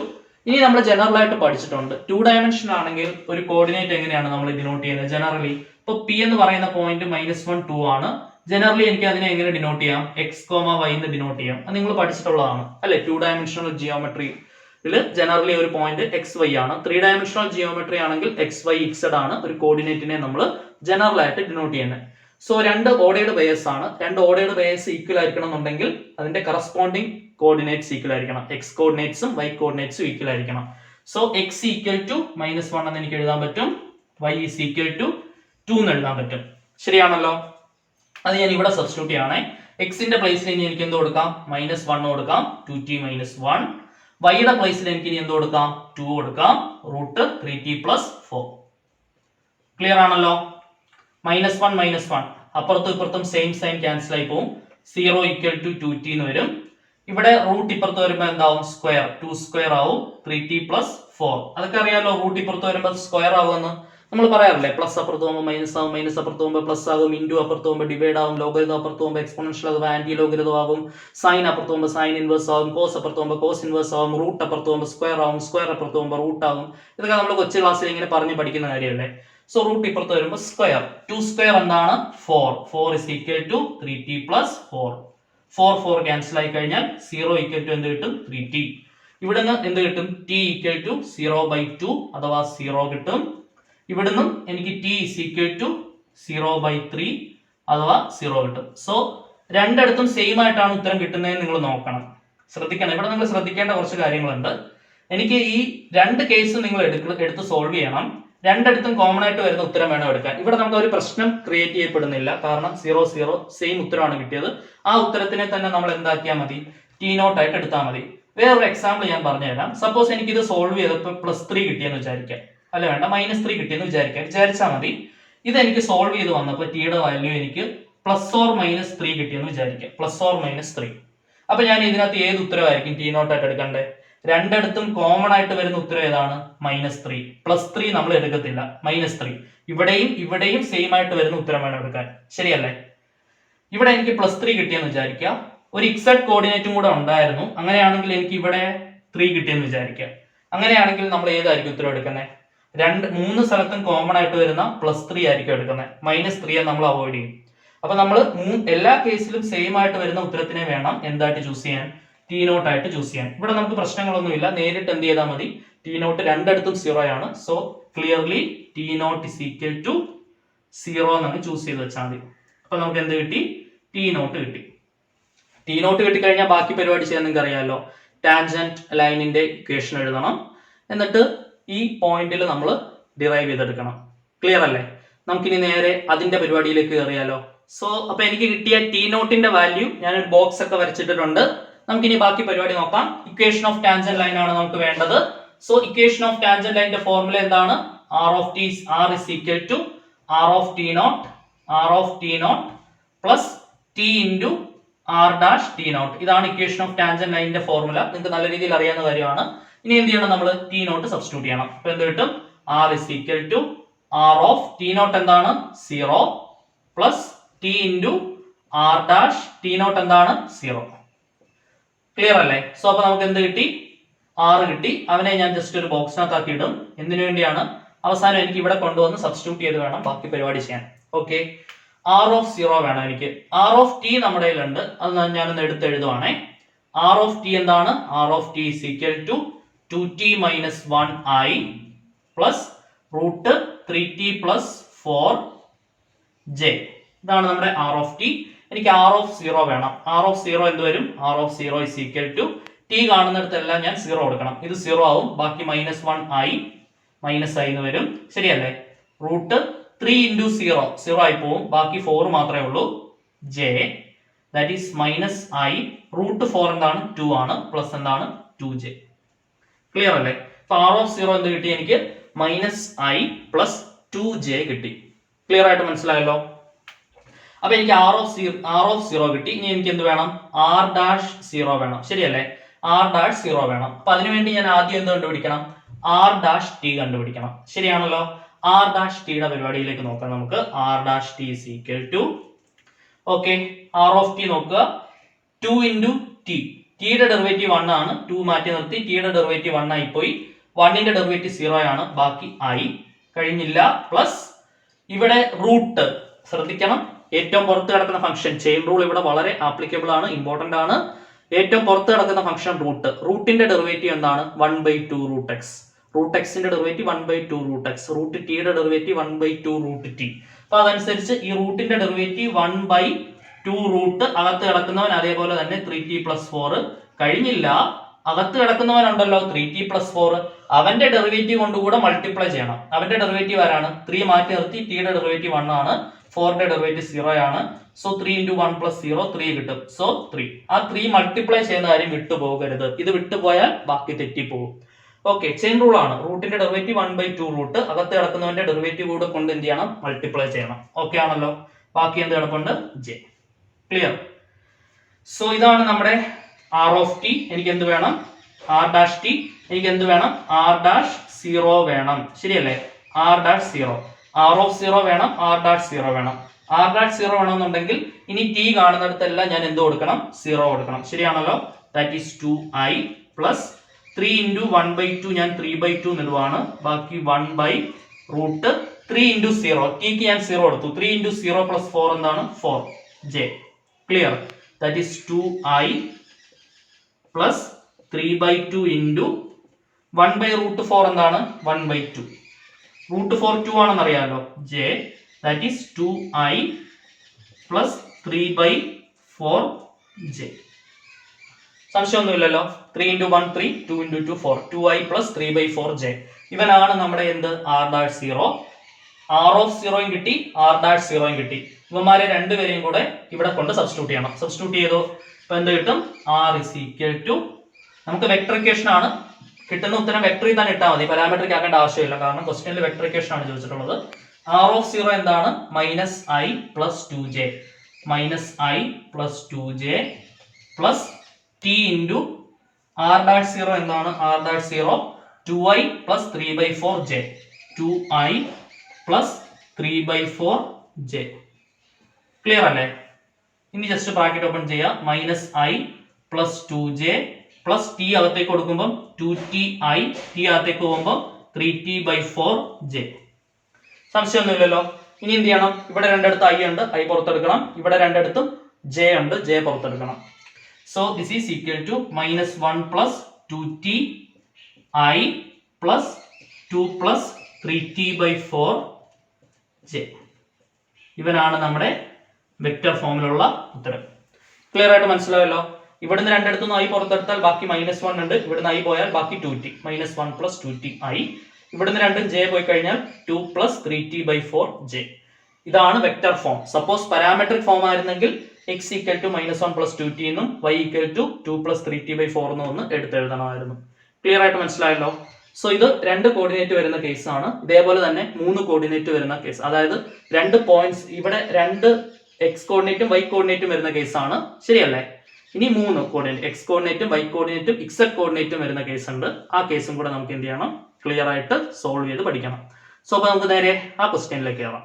ഇനി നമ്മൾ ജനറൽ ആയിട്ട് പഠിച്ചിട്ടുണ്ട് 2 ഡയമെൻഷൻ ആണെങ്കിൽ ഒരു കോർഡിനേറ്റ് എങ്ങനെയാണ് നമ്മൾ ഡിനോട്ട് ചെയ്യുന്നത്? ജനറലി ഇപ്പൊ പി എന്ന് പറയുന്ന പോയിന്റ് -1 2 ആണ്. ജനറലി എനിക്ക് അതിനെ എങ്ങനെ ഡിനോട്ട് ചെയ്യാം? x, y എന്ന് ഡിനോട്ട് ചെയ്യാം. അത് നിങ്ങൾ പഠിച്ചിട്ടുള്ളതാണ് അല്ലെ? 2 ഡയമെൻഷണൽ ജിയോമെട്രിയിൽ ജനറലി ഒരു പോയിന്റ് xy ആണ്. 3 ഡയമെൻഷണൽ ജിയോമെട്രി ആണെങ്കിൽ xy z ആണ് ഒരു കോർഡിനേറ്റിനെ നമ്മൾ ജനറൽ ആയിട്ട് ഡിനോട്ട് ചെയ്യുന്നത്. സോ രണ്ട് ഓർഡേർഡ് ബേസ് ആണ്. രണ്ട് ഓർഡേർഡ് ബേസ് ഈക്വൽ ആയിരിക്കണം എന്നുണ്ടെങ്കിൽ അതിന്റെ കറസ്പോണ്ടിങ് കോർഡിനേറ്റ്സ് ഈക്വൽ ആയിരിക്കണം. എക്സ് കോർഡിനേറ്റ്സും വൈ കോർഡിനേറ്റ്സും ഈക്വൽ ആയിരിക്കണം. സോ x ഈക്വൽ ടു -1 എന്ന് എനിക്ക് എഴുതാൻ പറ്റും. y ഈസ് ഈക്വൽ ടു 2 എന്ന് എഴുതാൻ പറ്റും. ശരിയാണല്ലോ? അത് ഞാൻ ഇവിടെ സബ്സ്റ്റിറ്റ്യൂട്ട് ചെയ്യണേ. എക്സിന്റെ പ്ലേസിൽ ഇനി എനിക്ക് എന്ത് കൊടുക്കാം? -1 കൊടുക്കാം. 2t - 1. വൈയുടെ പ്ലേസിൽ എനിക്ക് ഇനി എന്ത് കൊടുക്കാം? 2 കൊടുക്കാം. Root 3t plus 4. ക്ലിയർ ആണല്ലോ? -1 - 1 അപ്പുറത്തും ഇപ്പുറത്തും സെയിം സൈൻ ക്യാൻസൽ ആയി പോകും. 0 ഈക്വൽ ടു 2t എന്ന് വരും. ഇവിടെ റൂട്ട് ഇപ്പുറത്ത് വരുമ്പോൾ എന്താവും? സ്ക്വയർ. 2 സ്ക്വയർ ആവും. 3t plus 4. അതൊക്കെ അറിയാലോ. റൂട്ട് ഇപ്പുറത്ത് വരുമ്പോൾ സ്ക്വയർ ആവുമെന്ന് നമ്മൾ പറയാറില്ലേ? പ്ലസ് അപ്പുറത്ത് പോകുമ്പോൾ മൈനസ് ആവും, മൈനസ് അപ്പുറത്ത് പോകുമ്പോൾ പ്ലസ് ആകും, ഇൻറ്റു അപ്പുറത്ത് പോകുമ്പോൾ ഡിവൈഡ് ആവും, ലോഗരിതം അപ്പുറത്ത് പോകുമ്പോൾ എക്സ്പോണൻഷ്യൽ അഥവാ ആന്റി ലോഗരിതം ആവും, സൈൻ അപ്പുറത്ത് പോകുമ്പോൾ സൈൻ ഇൻവേഴ്സ് ആവും, കോസ് അപ്പുറത്ത് പോകുമ്പോൾ കോസ് ഇൻവേഴ്സ് ആവും, റൂട്ട് അപ്പുറത്ത് പോകുമ്പോൾ സ്ക്വയർ ആവും, സ്ക്വയർ അപ്പുറത്ത് പോകുമ്പോൾ റൂട്ട് ആവും. ഇതൊക്കെ നമ്മൾ കൊച്ചു ക്ലാസ്സിൽ ഇങ്ങനെ പറഞ്ഞ് പഠിക്കുന്ന കാര്യമല്ലേ? സോ റൂട്ട് ഇപ്പുറത്ത് വരുമ്പോൾ സ്ക്വയർ. 2 സ്ക്വയർ എന്താണ്? 4. 4 is equal to 3t plus 4. 4 cancel ആയി കഴിഞ്ഞാൽ 0 ഈക്വൽ ടു എന്ത് കിട്ടും? 3t. ഇവിടുന്ന് എന്ത് കിട്ടും? t ഈക്വൽ ടു 0/2 അഥവാ 0 കിട്ടും. ഇവിടുന്ന് എനിക്ക് t is equal to 0/3 അഥവാ 0 കിട്ടും. സോ രണ്ടിടത്തും സെയിം ആയിട്ടാണ് ഉത്തരം കിട്ടുന്നതെന്ന് നിങ്ങൾ നോക്കണം. ശ്രദ്ധിക്കണം. ഇവിടെ നിങ്ങൾ ശ്രദ്ധിക്കേണ്ട കുറച്ച് കാര്യങ്ങളുണ്ട്. എനിക്ക് ഈ രണ്ട് കേസ് നിങ്ങൾ എടുത്ത് സോൾവ് ചെയ്യണം. രണ്ടിടത്തും കോമൺ ആയിട്ട് വരുന്ന ഉത്തരം വേണം എടുക്കാൻ. ഇവിടെ നമുക്ക് ഒരു പ്രശ്നം ക്രിയേറ്റ് ചെയ്യപ്പെടുന്നില്ല. കാരണം 0 0 സെയിം ഉത്തരമാണ് കിട്ടിയത്. ആ ഉത്തരത്തിനെ തന്നെ നമ്മൾ എന്താക്കിയാൽ മതി? ടി നോട്ട് ആയിട്ട് എടുത്താൽ മതി. വേറൊരു എക്സാമ്പിൾ ഞാൻ പറഞ്ഞുതരാം. സപ്പോസ് എനിക്ക് ഇത് സോൾവ് ചെയ്തപ്പോൾ +3 കിട്ടിയെന്ന് വിചാരിക്കാം. അല്ല വേണ്ട, -3 കിട്ടിയെന്ന് വിചാരിച്ചാൽ മതി. ഇത് എനിക്ക് സോൾവ് ചെയ്ത് വന്നപ്പോൾ ടിയുടെ വാല്യൂ എനിക്ക് +or-3 കിട്ടിയെന്ന് വിചാരിക്കാം. +or-3. അപ്പൊ ഞാൻ ഇതിനകത്ത് ഏത് ഉത്തരവായിരിക്കും ടി നോട്ട് ആയിട്ട് എടുക്കണ്ടേ? രണ്ടിടത്തും കോമൺ ആയിട്ട് വരുന്ന ഉത്തരം ഏതാണ്? -3. +3 നമ്മൾ എടുക്കത്തില്ല. -3. ഇവിടെയും സെയിം ആയിട്ട് വരുന്ന ഉത്തരം വേണം എടുക്കാൻ. ശരിയല്ലേ? ഇവിടെ എനിക്ക് +3 കിട്ടിയെന്ന് വിചാരിക്കാം. ഒരു ഇക്സഡ് കോർഡിനേറ്റും കൂടെ ഉണ്ടായിരുന്നു. അങ്ങനെയാണെങ്കിൽ എനിക്ക് ഇവിടെ 3 കിട്ടിയെന്ന് വിചാരിക്കാം. അങ്ങനെയാണെങ്കിൽ നമ്മൾ ഏതായിരിക്കും ഉത്തരം എടുക്കുന്നത്? 3 സ്ഥലത്തും കോമൺ ആയിട്ട് വരുന്ന +3 ആയിരിക്കും എടുക്കുന്നത്. -3 നമ്മൾ അവോയ്ഡ് ചെയ്യും. അപ്പൊ നമ്മൾ എല്ലാ കേസിലും സെയിം ആയിട്ട് വരുന്ന ഉത്തരത്തിനെ വേണം എന്തായിട്ട് ചൂസ് ചെയ്യാൻ? ടി നോട്ട് ആയിട്ട് ചൂസ് ചെയ്യാൻ. ഇവിടെ നമുക്ക് പ്രശ്നങ്ങളൊന്നുമില്ല. നേരിട്ട് എന്ത് ചെയ്താൽ മതി? ടി നോട്ട് രണ്ടിടത്തും 0 ആണ്. So clearly T nought is equal to 0 എന്നാണ് ചൂസ് ചെയ്ത് വെച്ചാൽ മതി. അപ്പൊ നമുക്ക് എന്ത് കിട്ടി? ടി നോട്ട് കിട്ടി. ടി നോട്ട് കിട്ടിക്കഴിഞ്ഞാൽ ബാക്കി പരിപാടി ചെയ്യാൻ നിങ്ങൾക്ക് അറിയാമല്ലോ. ടാൻജന്റ് ലൈനിന്റെ ഇക്വേഷൻ എഴുതണം. എന്നിട്ട് ഈ പോയിന്റിൽ നമ്മൾ ഡിറൈവ് ചെയ്തെടുക്കണം. ക്ലിയർ അല്ലേ? നമുക്കിനി നേരെ അതിന്റെ പരിപാടിയിലേക്ക് കയറിയാലോ. സോ അപ്പൊ എനിക്ക് കിട്ടിയ ടി നോട്ടിന്റെ വാല്യൂ ഞാനൊരു ബോക്സ് ഒക്കെ വരച്ചിട്ടുണ്ട്. നമുക്കിനി ബാക്കി പരിപാടി നോക്കാം. ഇക്വേഷൻ ഓഫ് ടാൻജന്റ് ലൈൻ ആണ് നമുക്ക് വേണ്ടത്. സോ ഇക്വേഷൻ ഓഫ് ടാൻജന്റ് ലൈനിന്റെ ഫോർമുല എന്താണ്? r is equal to r of t naught plus t into r dash t naught. ഇതാണ് ഇക്വേഷൻ ഓഫ് ടാൻജന്റ് ലൈനിന്റെ ഫോർമുല. നിങ്ങൾക്ക് നല്ല രീതിയിൽ അറിയാവുന്ന കാര്യമാണ്. ഇനി എന്ത് ചെയ്യണം? നമ്മൾ t naught സബ്സ്റ്റിറ്റ്യൂട്ട് ചെയ്യണം. അപ്പൊ എന്ത് കിട്ടും? r is equal to r of t naught എന്താണ്? 0 plus t into r dash t naught എന്താണ്? 0. ക്ലിയർ അല്ലേ? സോ അപ്പൊ നമുക്ക് എന്ത് കിട്ടി? r കിട്ടി. അവനെ ഞാൻ ജസ്റ്റ് ഒരു ബോക്സിനകത്ത് ആക്കി ഇടും. എന്തിനു വേണ്ടിയാണ്? അവസാനം എനിക്ക് ഇവിടെ കൊണ്ടുവന്ന് സബ്സ്റ്റിറ്റ്യൂട്ട് ചെയ്ത് വേണം ബാക്കി പരിപാടി ചെയ്യാൻ. ഓക്കെ, r of 0 വേണം എനിക്ക്. r of t നമ്മുടെ കയ്യിലുണ്ട്. അത് ഞാനൊന്ന് എടുത്ത് എഴുതുവാണേ. r of t എന്താണ്? r of t is equal to 2t minus 1i plus root 3t plus 4j. ഇതാണ് നമ്മുടെ r of t. എനിക്ക് r of 0 വേണം. r of 0 എന്ത് വരും? r of 0 is equal to t കാണുന്നിടത്തെല്ലാം ഞാൻ 0 കൊടുക്കണം. ഇത് 0 ആവും. ബാക്കി -1i -i എന്ന് വരും. ശരിയല്ലേ? റൂട്ട് 3 into 0 0 ആയി പോവും. ബാക്കി 4 മാത്രമേ ഉള്ളൂ. j that is -i root 4 എന്താണ്? 2 ആണ്. പ്ലസ് എന്താണ്? 2j. ക്ലിയർ അല്ലേ? അപ്പൊ r of 0 എന്ത് കിട്ടി എനിക്ക്? -i plus 2j കിട്ടി. ക്ലിയർ ആയിട്ട് മനസ്സിലായല്ലോ? അപ്പൊ എനിക്ക് r of 0 കിട്ടി. ഇനി എനിക്ക് എന്ത് വേണം? r dash 0 വേണം. ശരിയല്ലേ? r dash 0 വേണം. അപ്പൊ അതിനുവേണ്ടി ഞാൻ ആദ്യം എന്ത് കണ്ടുപിടിക്കണം? r dash t കണ്ടുപിടിക്കണം. ശരിയാണല്ലോ? r dash t യുടെ പരിപാടിയിലേക്ക് നോക്കാം നമുക്ക്. r dash t is equal to okay, r of t നോക്കുക. 2 into t. t യുടെ ഡെറിവേറ്റീവ് 1 ആണ്. 2 മാറ്റി നിർത്തി. t യുടെ ഡെറിവേറ്റീവ് 1 ആയി പോയി. 1 ന്റെ ഡെറിവേറ്റീവ് 0 ആണ്. ബാക്കി i കഴിഞ്ഞില്ല. പ്ലസ് ഇവിടെ റൂട്ട് ശ്രദ്ധിക്കണം. ഏറ്റവും പുറത്ത് കിടക്കുന്ന ഫംഗ്ഷൻ ചെയിൻ റൂൾ ഇവിടെ വളരെ ആപ്ലിക്കബിൾ ആണ്, ഇമ്പോർട്ടന്റ് ആണ്. ഏറ്റവും പുറത്ത് കിടക്കുന്ന ഫംഗ്ഷൻ റൂട്ടിന്റെ ഡെറിവേറ്റീവ് എന്താണ്? 1/2 റൂട്ട് എക്സ്. റൂട്ട് എക്സിന്റെ ഡെറിവേറ്റീവ് 1/2 റൂട്ട് എക്സ്. റൂട്ട് ടിയുടെ ഡെറിവേറ്റീവ് 1/2 റൂട്ട് ടി. അപ്പൊ അതനുസരിച്ച് ഈ റൂട്ടിന്റെ ഡെറിവേറ്റീവ് 1/2 റൂട്ട് അകത്ത് കിടക്കുന്നവൻ അതേപോലെ തന്നെ 3t plus 4 കഴിഞ്ഞില്ല. അകത്ത് കിടക്കുന്നവനുണ്ടല്ലോ 3t plus 4, അവന്റെ ഡെറിവേറ്റീവ് കൊണ്ടുകൂടെ മൾട്ടിപ്ലൈ ചെയ്യണം. അവന്റെ ഡെറിവേറ്റീവ് ആരാണ്? 3 മാറ്റി നിർത്തി. ടിയുടെ ഡെറിവേറ്റീവ് 1 ആണ്. 4ന്റെ ഡെറിവേറ്റീവ് 0 ആണ്. സോ 3 into 1 plus 0 3 കിട്ടും. സോ 3. ആ 3 മൾട്ടിപ്ലൈ ചെയ്യുന്ന കാര്യം വിട്ടുപോകരുത്. ഇത് വിട്ടുപോയാൽ ബാക്കി തെറ്റിപ്പോകും. ഓക്കെ, ചെയിൻ റൂൾ ആണ്. റൂട്ടിന്റെ ഡെറിവേറ്റീവ് 1/2 റൂട്ട് അകത്ത് കിടക്കുന്നവന്റെ ഡെറിവേറ്റീവ് കൂടെ കൊണ്ട് എന്ത് ചെയ്യണം? മൾട്ടിപ്ലൈ ചെയ്യണം. ഓക്കെ ആണല്ലോ? ബാക്കി എന്ത് കിടപ്പുണ്ട്? j. ക്ലിയർ? സോ ഇതാണ് നമ്മുടെ r of t. എനിക്ക് എന്ത് വേണം? r dash t. എനിക്ക് എന്ത് വേണം? r dash 0 വേണം. ശരിയല്ലേ? r dash 0. r of 0 വേണം. r dash 0 വേണം. r dash 0 വേണമെന്നുണ്ടെങ്കിൽ ഇനി t കാണുന്നിടത്തെല്ലാം ഞാൻ എന്ത് കൊടുക്കണം? 0 കൊടുക്കണം. ശരിയാണല്ലോ? That is 2i plus 3 into 1/2 ഞാൻ 3/2 നിടുവാണ്. ബാക്കി 1/√3 into 0. ടിക്ക് ഞാൻ 0 കൊടുത്തു. 3 into 0 plus 4 എന്താണ്? 4j. Clear? That is 2i plus 3/2 into 1/√4 എന്താണ്? 1/2. റൂട്ട് 4 2 ആണെന്ന് അറിയാമല്ലോ. j that is 2i plus 3/4j. സംശയമൊന്നുമില്ലല്ലോ? 3 into 1 3, 2 into 2 4, 2i plus 3/4j. ഇവനാണ് നമ്മുടെ എന്ത്? r dash 0. r of 0 കിട്ടി, r dash 0 കിട്ടി. ഇവന്മാരെ രണ്ടുപേരെയും കൂടെ ഇവിടെ കൊണ്ട് സബ്സ്റ്റിറ്റ്യൂട്ട് ചെയ്യണം. സബ്സ്റ്റിറ്റ്യൂട്ട് ചെയ്തോ? ഇപ്പൊ എന്ത് കിട്ടും? r is equal to നമുക്ക് വെക്ടർ ഇക്വേഷൻ ആണ് കിട്ടുന്ന ഉത്തരം വെക്ടറിൽ തന്നെ ഇട്ടാൽ മതി. പാരാമെട്രിക് ആക്കേണ്ട ആവശ്യമില്ല. കാരണം ക്വസ്റ്റ്യനിൽ വെക്ടർ ഇക്വേഷൻ ആണ് ചോദിച്ചിട്ടുള്ളത്. r of 0 എന്താണ്? -i plus 2j. -i plus 2j plus t into r dash 0 എന്താണ്? r dash 0 2i plus 3/4j. 2i plus 3/4j. Clear അല്ലേ? ഇനി ജസ്റ്റ് ബ്രാക്കറ്റ് ഓപ്പൺ ചെയ്യാം. -i plus 2j plus t അകത്തേക്ക് കൊടുക്കുമ്പോൾ 2ti, t അകത്തേക്ക് പോകുമ്പോൾ 3t/4j. സംശയമൊന്നുമില്ലല്ലോ? ഇനി എന്ത് ചെയ്യണം? ഇവിടെ രണ്ടിടത്ത് i ഉണ്ട്, i പുറത്തെടുക്കണം. ഇവിടെ രണ്ടിടത്തും j ഉണ്ട്, j പുറത്തെടുക്കണം. So this is equal to -1 plus 2ti plus 2 plus 3t/4j. ഇവനാണ് നമ്മുടെ വെക്റ്റർ ഫോമിലുള്ള ഉത്തരം. ക്ലിയർ ആയിട്ട് മനസ്സിലായല്ലോ? ഇവിടുന്ന് രണ്ടിടത്തുനിന്ന് i പുറത്തെടുത്താൽ ബാക്കി -1 ഉണ്ട്. ഇവിടുന്ന് i പോയാൽ ബാക്കി 2t. -1 plus 2ti ഇവിടുന്ന് രണ്ടും ജെ പോയി കഴിഞ്ഞാൽ 2 + 3t/4j. ഇതാണ് vector form. Suppose parametric form ആയിരുന്നെങ്കിൽ x = -1 + 2t എന്നും y = 2 + 3t/4 എന്നും ഒന്ന് എടുത്തെഴുതണമായിരുന്നു. ക്ലിയർ ആയിട്ട് മനസ്സിലായല്ലോ? സോ ഇത് 2 കോർഡിനേറ്റ് വരുന്ന കേസ് ആണ്. ഇതേപോലെ തന്നെ 3 കോർഡിനേറ്റ് വരുന്ന കേസ്, അതായത് 2 പോയിന്റ്സ്, ഇവിടെ 2 x കോർഡിനേറ്റും y കോർഡിനേറ്റും വരുന്ന കേസാണ്, ശരിയല്ലേ? ഇനി 3 കോർഡിനേറ്റ്, x കോർഡിനേറ്റും y കോർഡിനേറ്റും z കോർഡിനേറ്റും വരുന്ന കേസ് ഉണ്ട്. ആ കേസും കൂടെ നമുക്ക് എന്ത് ചെയ്യണം? ക്ലിയർ ആയിട്ട് സോൾവ് ചെയ്ത് പഠിക്കണം. സോ അപ്പൊ നമുക്ക് നേരെ ആ ക്വസ്റ്റ്യനിലേക്ക് കയറാം.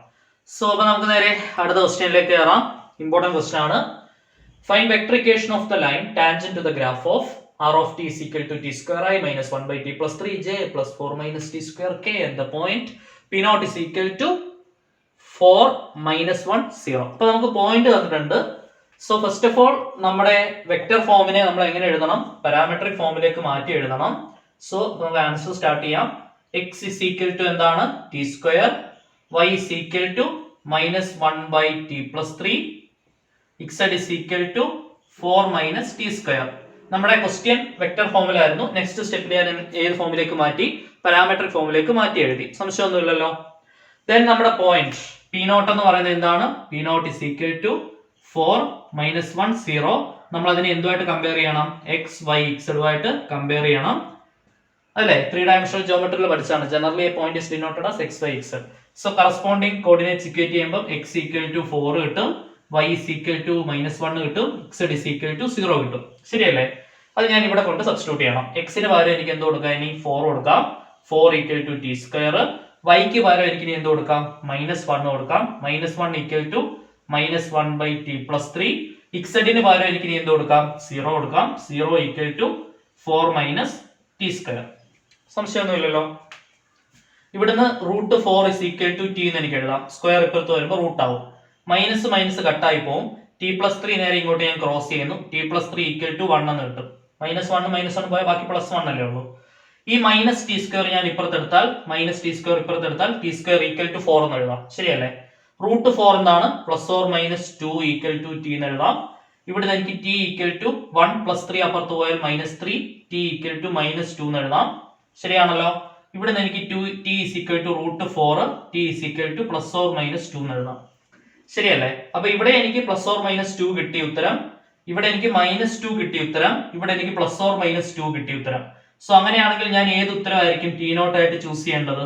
സോ അപ്പൊ നമുക്ക് നേരെ അടുത്ത ക്വസ്റ്റ്യനിലേക്ക് കയറാം. ഇമ്പോർട്ടന്റ് ക്വസ്റ്റ്യൻ ആണ്. Find vector equation of the line tangent to the graph of r of t is equal to t² i minus 1/t plus 3j plus 4 minus t² k at the point p naught is equal to 4 minus 1 0. അപ്പൊ നമുക്ക് point തന്നിട്ടുണ്ട്. So first of all നമ്മുടെ vector ഫോമിനെ നമ്മൾ എങ്ങനെ എഴുതണം? Parametric ഫോമിലേക്ക് മാറ്റി എഴുതണം. സോ നമുക്ക് ആൻസർ സ്റ്റാർട്ട് ചെയ്യാം. x is equal to എന്താണ്? t², y is equal to -1/t plus 3, z is equal to 4 minus t². നമ്മുടെ ക്വസ്റ്റ്യൻ വെക്ടർ ഫോമിലായിരുന്നു. നെക്സ്റ്റ് സ്റ്റെപ്പിൽ ഞാൻ ഏത് ഫോമിലേക്ക് മാറ്റി? പാരാമെട്രിക് ഫോമിലേക്ക് മാറ്റി എഴുതി. സംശയമൊന്നുമില്ലല്ലോ. ദെൻ നമ്മുടെ പോയിന്റ് പി നോട്ട് എന്ന് പറയുന്നത് എന്താണ്? P naught is equal to 4 minus 1 0. നമ്മൾ അതിനെ എന്തുമായിട്ട് കമ്പയർ ചെയ്യണം? എക്സ് വൈ ഇസഡുമായിട്ട് കമ്പയർ ചെയ്യണം, അല്ലേ? 3 dimensional ജോമെട്രിയിൽ പഠിച്ചാണ്. Generally a point is denoted as x y z. So corresponding coordinates equate ചെയ്യുമ്പോൾ എക്സ് ഈക്വൽ ടു 4 കിട്ടും, y is equal to -1 കിട്ടും, z is equal to 0 കിട്ടും, ശരിയല്ലേ? അത് ഞാൻ ഇവിടെ കൊണ്ട് സബ്സ്റ്റിറ്റ്യൂട്ട് ചെയ്യണം. എക്സിന് പകരം എനിക്ക് എന്ത് കൊടുക്കാം? ഇനി 4 കൊടുക്കാം. 4 equal to t². വൈക്ക് പകരം എനിക്ക് ഇനി എന്ത് കൊടുക്കാം? -1 കൊടുക്കാം. -1 equal to -1/t plus 3. z-ന് പകരം എനിക്ക് ഇനി എന്ത് കൊടുക്കാം? 0 കൊടുക്കാം. 0 equal to 4 minus t². സംശയമൊന്നുമില്ലല്ലോ. ഇവിടുന്ന് √4 is equal to t എന്ന് എനിക്ക് എഴുതാം. സ്ക്വയർ ഇപ്പുറത്ത് വരുമ്പോൾ റൂട്ട് ആവും. മൈനസ് മൈനസ് കട്ടായി പോകും. t+3 നേരെ ഇങ്ങോട്ട് ഞാൻ ക്രോസ് ചെയ്യുന്നു. t+3 equal to 1 എന്ന് കിട്ടും. -1 പോയാൽ ബാക്കി +1 അല്ലേ ഉള്ളൂ. ഈ മൈനസ് t² ഞാൻ ഇപ്പുറത്തെടുത്താൽ, t² equal to 4 എന്ന് എഴുതാം, ശരിയല്ലേ? √4 എന്താണ്? +or-2 equal to t എന്ന് എഴുതാം. ഇവിടെ എനിക്ക് t equal to 1 + 3 അപ്പുറത്ത് പോയാൽ -3, t equal to -2 എന്ന് എഴുതാം, ശരിയാണല്ലോ? ഇവിടെ എനിക്ക് t is equal to √4, t is equal to +or-2 എന്ന് എഴുതാം, ശരിയല്ലേ? അപ്പൊ ഇവിടെ എനിക്ക് +or-2 കിട്ടിയ ഉത്തരം, ഇവിടെ എനിക്ക് -2 കിട്ടിയ ഉത്തരം, ഇവിടെ എനിക്ക് +or-2 കിട്ടിയ ഉത്തരം. സോ അങ്ങനെയാണെങ്കിൽ ഞാൻ ഏത് ഉത്തരമായിരിക്കും ടി നോട്ട് ആയിട്ട് ചൂസ് ചെയ്യേണ്ടത്?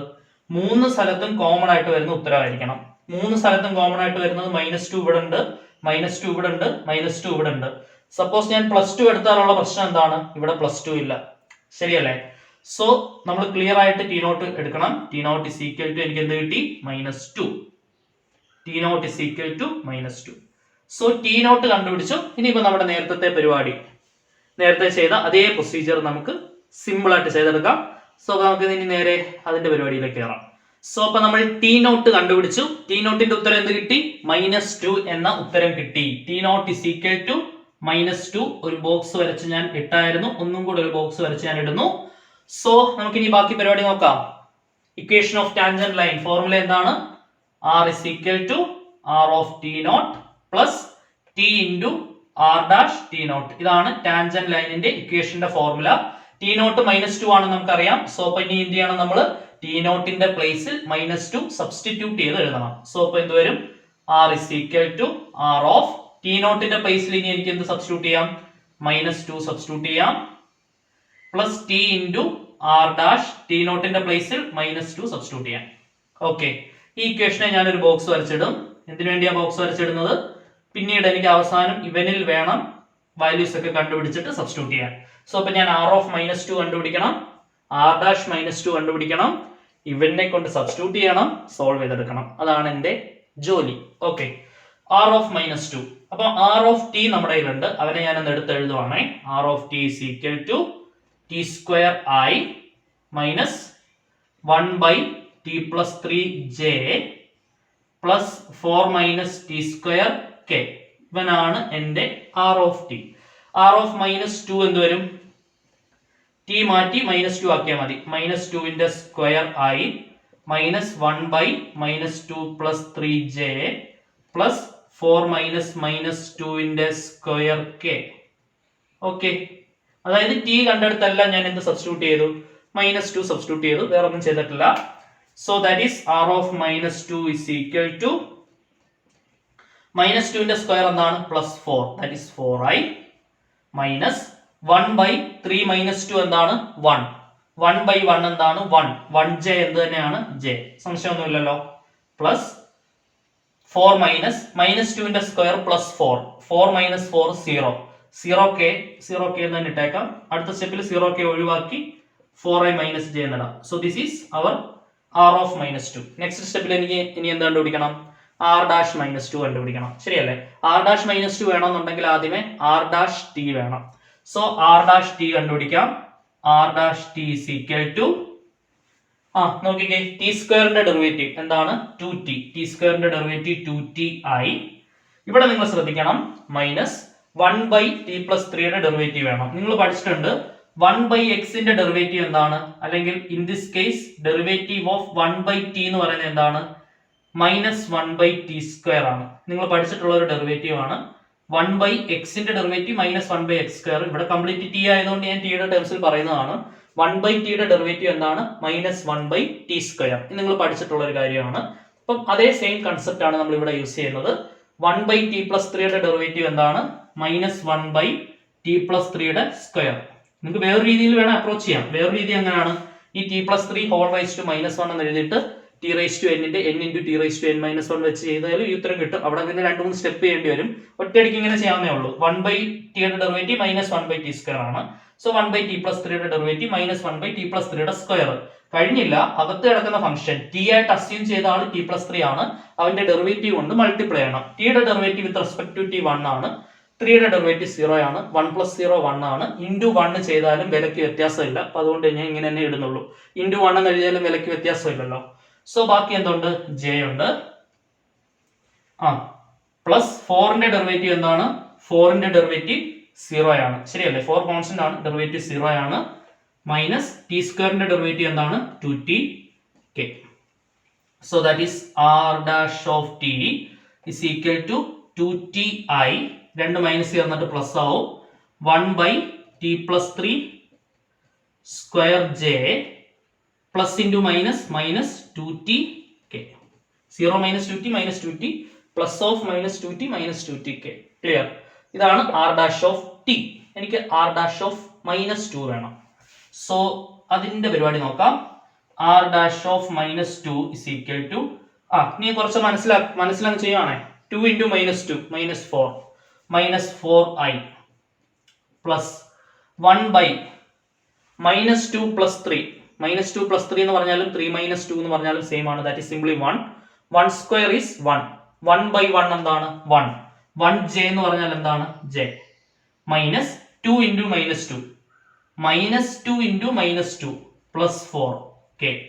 3 സ്ഥലത്തും കോമൺ ആയിട്ട് വരുന്ന ഉത്തരമായിരിക്കണം. 3 സ്ഥലത്തും കോമൺ ആയിട്ട് വരുന്നത് -2 ഇവിടെ ഉണ്ട്, -2 ഇവിടെ ഉണ്ട്, -2 ഇവിടെ ഉണ്ട്. സപ്പോസ് ഞാൻ +2 എടുത്താലുള്ള പ്രശ്നം എന്താണ്? ഇവിടെ +2 ഇല്ല, ശരിയല്ലേ? സോ നമ്മൾ ക്ലിയർ ആയിട്ട് ടി നോട്ട് എടുക്കണം. T nought is equal to എനിക്ക് എന്ത് കിട്ടി? -2. T nought is equal to -2. So T nought കണ്ടുപിടിച്ചു. ഇനിയിപ്പോ നമ്മുടെ നേരത്തെ പരിപാടി, നേരത്തെ ചെയ്ത അതേ പ്രൊസീജിയർ നമുക്ക് സിമ്പിൾ ആയിട്ട് ചെയ്തെടുക്കാം. സോ നമുക്ക് ഇനി നേരെ അതിന്റെ പരിപാടിയിലേക്ക് കയറാം. സോ അപ്പൊ നമ്മൾ ടി നോട്ട് കണ്ടുപിടിച്ചു. ടി നോട്ടിന്റെ ഉത്തരം എന്ത് കിട്ടി? -2 എന്ന ഉത്തരം കിട്ടി. T nought is equal to -2. ഒരു ബോക്സ് വരച്ച് ഞാൻ ഇട്ടായിരുന്നു, ഒന്നും കൂടെ ഒരു ബോക്സ് വരച്ച് ഞാൻ ഇടുന്നു. സോ നമുക്ക് ഇനി ബാക്കി പരിപാടി നോക്കാം. Equation of tangent line formula എന്താണ്? r is equal to r of t naught plus t into r dash t naught. ഇതാണ് ടാൻജന്റ് ലൈനിന്റെ ഇക്വേഷന്റെ ഫോർമുല. t naught -2 ആണെന്ന് നമുക്കറിയാം. സോ അപ്പൊ ഇനി എന്ത് ചെയ്യണം? നമ്മൾ t നോട്ടിന്റെ പ്ലേസിൽ -2 സബ്സ്റ്റിറ്റ്യൂട്ട് ചെയ്ത് എഴുതണം. സോ അപ്പൊ എന്ത് വരും? r is equal to r of t നോട്ടിന്റെ പ്ലേസിൽ ഇനി എനിക്ക് എന്ത് സബ്സ്റ്റിറ്റ്യൂട്ട് ചെയ്യാം? -2 സബ്സ്റ്റിറ്റ്യൂട്ട് ചെയ്യാം, plus t into r dash t നോട്ടിന്റെ പ്ലേസിൽ -2 സബ്സ്റ്റിറ്റ്യൂട്ട് ചെയ്യാം. ഓക്കെ, ഈ ഇക്വേഷനെ ഞാനൊരു ബോക്സ് വരച്ചിടും. എന്തിനു വേണ്ടിയാ ബോക്സ് വരച്ചിടുന്നത്? പിന്നീട് എനിക്ക് അവസാനം ഇവനിൽ വേണം വാല്യൂസ് ഒക്കെ കണ്ടുപിടിച്ചിട്ട് സബ്സ്റ്റിറ്റ്യൂട്ട് ചെയ്യാൻ. സോ അപ്പൊ ഞാൻ r of -2 കണ്ടുപിടിക്കണം, r dash -2 കണ്ടുപിടിക്കണം, ഇവനെ കൊണ്ട് സബ്സ്റ്റിറ്റ്യൂട്ട് ചെയ്യണം, സോൾവ് ചെയ്തെടുക്കണം. അതാണ് എന്റെ ജോലി. Okay, r of -2. അപ്പൊ r of t നമ്മുടെ കയ്യിലുണ്ട്, അവനെ ഞാൻ ഒന്ന് എടുത്ത് എഴുതുവാണേ. r of t is equal to t²i minus 1/t plus 3j plus 4 minus t²k. ഇവനാണ് എന്റെ r of t. r of -2 എന്ത് വരും? t മാറ്റി -2 ആക്കിയാൽ മതി. -2ന്റെ സ്ക്വയർ ആയി minus 1/-2 plus 3j plus 4 minus -2ന്റെ സ്ക്വയർ k. ഓക്കെ, അതായത് t കണ്ടെടുത്തെല്ലാം ഞാൻ എന്ത് സബ്സ്റ്റിറ്റ്യൂട്ട് ചെയ്തു? -2 സബ്സ്റ്റിറ്റ്യൂട്ട് ചെയ്തു, വേറെ ഒന്നും ചെയ്തിട്ടില്ല. So that is r of -2 is equal to -2 ന്റെ സ്ക്വയർ എന്താണ് +4, ദാറ്റ് ഈസ് 4i മൈനസ് 1/3 -2 എന്താണ് 1, 1/1 എന്താണ് 1, 1j എന്ത് തന്നെയാണ് j, സംശയമൊന്നുമില്ലല്ലോ. പ്ലസ് 4 -2 ന്റെ സ്ക്വയർ +4, 4 - 4 0, 0k എന്ന് ഇട്ടേക്കാം. അടുത്ത സ്റ്റെപ്പിൽ 0k ഒഴിവാക്കി 4i - j എന്നിടാം. So this is our r of -2. Next സ്റ്റെപ്പിൽ എനിക്ക് ഇനി എന്ത് കണ്ടുപിടിക്കണം, r' -2 കണ്ടുപിടിക്കണം, ശരിയല്ലേ? r' -2 വേണമെന്നുണ്ടെങ്കിൽ ആദ്യമേ r' t വേണം. സോ r' t കണ്ടുപിടിക്കാം. r' t is equal to നോക്കിക്കേ, ടി സ്ക്വയറിന്റെ ഡെറിവേറ്റീവ് എന്താണ് 2t, ടി സ്ക്വയറിന്റെ ഡെറിവേറ്റീവ് 2t ആയി. ഇവിടെ നിങ്ങൾ ശ്രദ്ധിക്കണം, മൈനസ് 1/t+3 യുടെ ഡെറിവേറ്റീവ് വേണം. നിങ്ങൾ പഠിച്ചിട്ടുണ്ട് 1/x ന്റെ ഡെറിവേറ്റീവ് എന്താണ്, അല്ലെങ്കിൽ in this case derivative of 1/t എന്ന് പറയുന്നത് എന്താണ്, -1/t² ആണ്. നിങ്ങൾ പഠിച്ചിട്ടുള്ള ഒരു ഡെറിവേറ്റീവ് ആണ്. 1/x ന്റെ ഡെറിവേറ്റീവ് -1/x². ഇവിടെ കംപ്ലീറ്റ് t ആയതുകൊണ്ട് ഞാൻ t യുടെ ടേംസിൽ പറയുന്നതാണ്. 1/t യുടെ ഡെറിവേറ്റീവ് എന്താണ് -1/t². ഇത് നിങ്ങൾ പഠിച്ചിട്ടുള്ള ഒരു കാര്യമാണ്. അപ്പം അതേ സെയിം കൺസെപ്റ്റ് ആണ് നമ്മൾ ഇവിടെ യൂസ് ചെയ്യുന്നത്. 1/t+3 യുടെ ഡെറിവേറ്റീവ് എന്താണ് -1/t+3 യുടെ സ്ക്വയർ. നിങ്ങൾക്ക് വേറൊരു രീതിയിൽ വേണം അപ്രോച്ച് ചെയ്യാം. വേറൊരു രീതി എങ്ങനെയാണ്, ഈ t+3 ഹോൾ റൈസ് ടു -1 എന്ന് എഴുതിയിട്ട് t⁻n ന്റെ n × t⁻n−1 വെച്ച് ചെയ്താൽ ഈ ഉത്തരം കിട്ടും. അവിടെ പിന്നെ 2-3 സ്റ്റെപ്പ് ചെയ്യേണ്ടി വരും. ഒറ്റയടിക്ക് ഇങ്ങനെ ചെയ്യാവുന്നേ ഉള്ളൂ. 1/t യുടെ ഡെറിവേറ്റീവ് -1/t² ആണ്. സോ 1/t+3 യുടെ ഡെറിവേറ്റീവ് -1/t+3 യുടെ സ്ക്വയർ. കഴിഞ്ഞില്ല, അകത്ത് കിടക്കുന്ന ഫംഗ്ഷൻ t ആയിട്ട് അസ്യൂം ചെയ്ത ആൾ t+3 ആണ്. അവന്റെ ഡെറിവേറ്റീവ് കൊണ്ട് മൾട്ടിപ്ലൈ ചെയ്യണം. t യുടെ derivative with respect to t 1 ആണ്. 3 യുടെ ഡെറിവേറ്റീവ് 0 ആണ്. 1 + 0 1 ആണ്. ഇൻറ്റു 1 ചെയ്താലും വിലയ്ക്ക് വ്യത്യാസമില്ല. അപ്പൊ അതുകൊണ്ട് ഞാൻ ഇങ്ങനെ തന്നെ ഇടുന്നുള്ളൂ. ഇൻറ്റു 1 എന്ന് എഴുതിയാലും വിലയ്ക്ക് വ്യത്യാസമില്ലല്ലോ. സോ ബാക്കി എന്തുണ്ട്, j ഉണ്ട്. പ്ലസ് 4ന്റെ ഡെറിവേറ്റീവ് എന്താണ്, 4ന്റെ ഡെറിവേറ്റീവ് 0 ആണ്, ശരിയല്ലേ? 4 കോൺസ്റ്റന്റ് ആണ്, ഡെറിവേറ്റീവ് 0 ആണ്. മൈനസ് ടി സ്ക്വയറിന്റെ ഡെറിവേറ്റീവ് എന്താണ് 2t. So that is r' of t is equal to 2ti. 2 minus ചേർന്നിട്ട് പ്ലസ് ആവും. 1/t+3 square j plus into minus -2t. 0 - 2t -2t plus of -2t -2t. Clear? ഇതാണ് r' of t. എനിക്ക് r' of -2 വേണം. So അതിന്റെ പരിപാടി നോക്കാം. r' of -2 is equal to നീ കുറച്ച് മനസ്സിലാക്കി ചെയ്യുവാണേ. 2 × -2 -4 -4i പ്ലസ് 1/-2+3 -2+3 എന്ന് പറഞ്ഞാലും 3 - 2 എന്ന് പറഞ്ഞാലും സെയിം ആണ്. That is simply 1. 1 square is 1. 1/1 എന്താണ് 1. 1j എന്ന് പറഞ്ഞാൽ എന്താണ് j. Minus 2 × -2 -2 × -2 plus 4.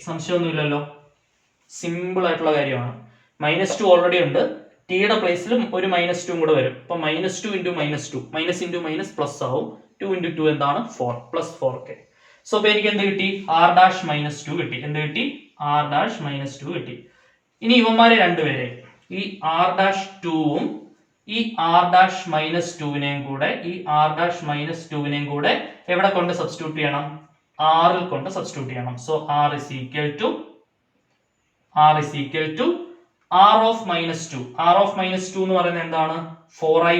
സംശയമൊന്നുമില്ലല്ലോ, സിമ്പിൾ ആയിട്ടുള്ള കാര്യമാണ്. -2 ഓൾറെഡി ഉണ്ട്. ടിയുടെ പ്ലേസിലും ഒരു -2 കൂടെ വരും. അപ്പൊ -2 × -2 മൈനസ് ഇൻറ്റു മൈനസ് പ്ലസ് ആവും. 2 × 2 എന്താണ് 4 പ്ലസ് 4k. സോ അപ്പൊ എനിക്ക് എന്ത് കിട്ടി, r' -2 കിട്ടി. എന്ത് കിട്ടി, r' -2 കിട്ടി. ഇനി ഇവന്മാരെ രണ്ടുപേരെ, ഈ r'2ഉം ഈ r' -2വിനെയും കൂടെ എവിടെ കൊണ്ട് സബ്സ്റ്റിറ്റ്യൂട്ട് ചെയ്യണം, r ൽ കൊണ്ട് സബ്സ്റ്റിറ്റ്യൂട്ട് ചെയ്യണം. So r is equal to r of -2. r of -2 എന്ന് പറയുന്നത് എന്താണ് 4i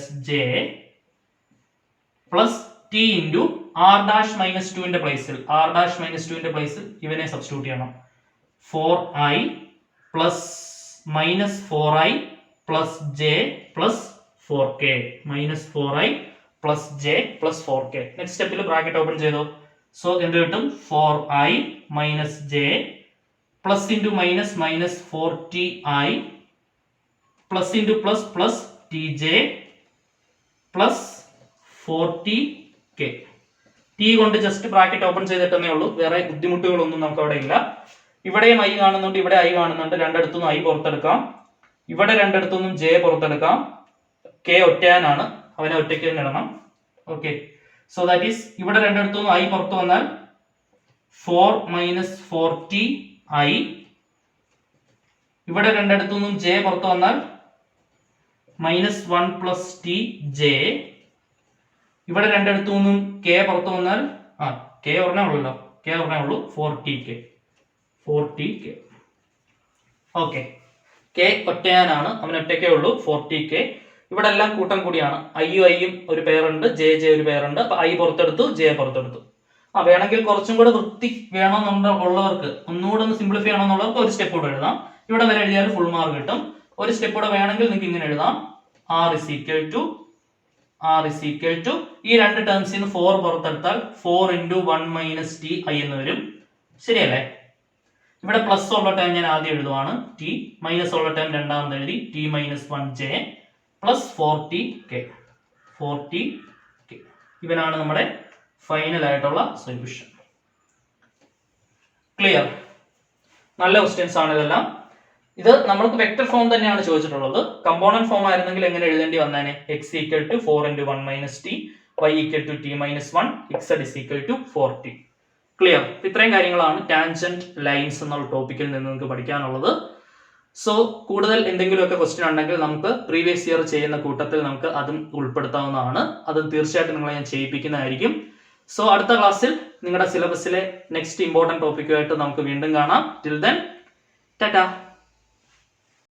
- j plus t into r' -2ന്റെ പ്ലേസിൽ ഇവനെ സബ്സ്റ്റിറ്റ്യൂട്ട് ചെയ്യണം. 4i plus -4i plus j plus 4k -4i plus j plus 4k. Next സ്റ്റെപ്പിൽ ബ്രാക്കറ്റ് ഓപ്പൺ ചെയ്തു. So എന്ത് കിട്ടും, 4i - j plus into minus -4ti plus into plus plus tj plus 40k. t കൊണ്ട് just bracket open ചെയ്തിട്ടേ ഉള്ളൂ. വേറെ ബുദ്ധിമുട്ടുകളൊന്നും നമുക്ക് അവിടെ ഇല്ല. ഇവിടെയും i കാണുന്നുണ്ട്, ഇവിടെ i കാണുന്നുണ്ട്. രണ്ടിടത്തുനിന്നും i പുറത്തെടുക്കാം. ഇവിടെ രണ്ടിടത്തുനിന്നും j പുറത്തെടുക്കാം. k ഒറ്റയാനാണ്, അവനെ ഒറ്റയ്ക്ക് തന്നെ ഇടണം. ഓക്കെ, സോ ദാറ്റ് ഈസ് ഇവിടെ രണ്ടിടത്തുനിന്നും i പുറത്തു വന്നാൽ 4 - 40i. ഇവിടെ രണ്ടിടത്തുനിന്നും j പുറത്തു വന്നാൽ -1 + tj. ഇവിടെ രണ്ടിടത്തു നിന്നും കെ പുറത്തു വന്നാൽ കെ ഒരെണ്ണേ ഉള്ളല്ലോ, കെ ഒരെണ്ണേ ഉള്ളൂ, 40k. ഓക്കെ, കെ ഒറ്റയാനാണ്, അവൻ ഒറ്റയ്ക്കേ ഉള്ളൂ, 40k. ഇവിടെ എല്ലാം കൂട്ടം കൂടിയാണ്, ഐയും ഐയും ഒരു പേരുണ്ട്, ജെ ഒരു പേരുണ്ട്. അപ്പൊ ഐ പുറത്തെടുത്തു, ജെ പുറത്തെടുത്തു. വേണമെങ്കിൽ കുറച്ചും കൂടെ വൃത്തി വേണമെന്നുള്ളവർക്ക്, ഒന്നുകൂടെ ഒന്ന് സിംപ്ലിഫൈ ചെയ്യണമെന്നുള്ളവർക്ക് ഒരു സ്റ്റെപ്പ് കൂടെ എഴുതാം. ഇവിടെ വരെ എഴുതിയാൽ ഫുൾ മാർക്ക് കിട്ടും. ഒരു സ്റ്റെപ്പ് കൂടെ വേണമെങ്കിൽ നിങ്ങൾക്ക് ഇങ്ങനെ എഴുതാം, r is equal to ഈ രണ്ട് ടേംസിൽ നിന്ന് 4 പുറത്തെടുത്താൽ 4 × 1 - t i എന്ന് വരും. ശരിയല്ലേ? ഇവിടെ പ്ലസ് ഉള്ള ടൈം ഞാൻ ആദ്യം എഴുതുവാണ്, t, മൈനസ് ഉള്ള ടൈം രണ്ടാമത് എഴുതി, t - 1j പ്ലസ് 40k. ഇവനാണ് നമ്മുടെ ഫൈനൽ ആയിട്ടുള്ള സൊല്യൂഷൻ. ക്ലിയർ? നല്ല ക്വസ്റ്റ്യൻസ് ആണ് ഇതെല്ലാം. ഇത് നമ്മൾക്ക് വെക്ടർ ഫോം തന്നെയാണ് ചോദിച്ചിട്ടുള്ളത്. കമ്പോണന്റ് ഫോം ആയിരുന്നെങ്കിൽ എങ്ങനെ എഴുതേണ്ടി വന്നേനെ? x = 4 × 1 - t, y = t - 1, z = 4t. Clear? ഇത്രയും കാര്യങ്ങളാണ് ടാൻജന്റ് ലൈൻസ് എന്നുള്ള ടോപ്പിക്കിൽ നിന്ന് നിങ്ങൾക്ക് പഠിക്കാനുള്ളത്. സോ കൂടുതൽ എന്തെങ്കിലുമൊക്കെ ക്വസ്റ്റ്യൻ ഉണ്ടെങ്കിൽ നമുക്ക് പ്രീവിയസ് ഇയർ ചെയ്യുന്ന കൂട്ടത്തിൽ നമുക്ക് അതും ഉൾപ്പെടുത്താവുന്നതാണ്. അത് തീർച്ചയായിട്ടും നിങ്ങളെ ഞാൻ ചെയ്യിപ്പിക്കുന്നതായിരിക്കും. സോ അടുത്ത ക്ലാസ്സിൽ നിങ്ങളുടെ സിലബസിലെ നെക്സ്റ്റ് ഇമ്പോർട്ടന്റ് ടോപ്പിക്കുമായിട്ട് നമുക്ക് വീണ്ടും കാണാം. Till then Tata.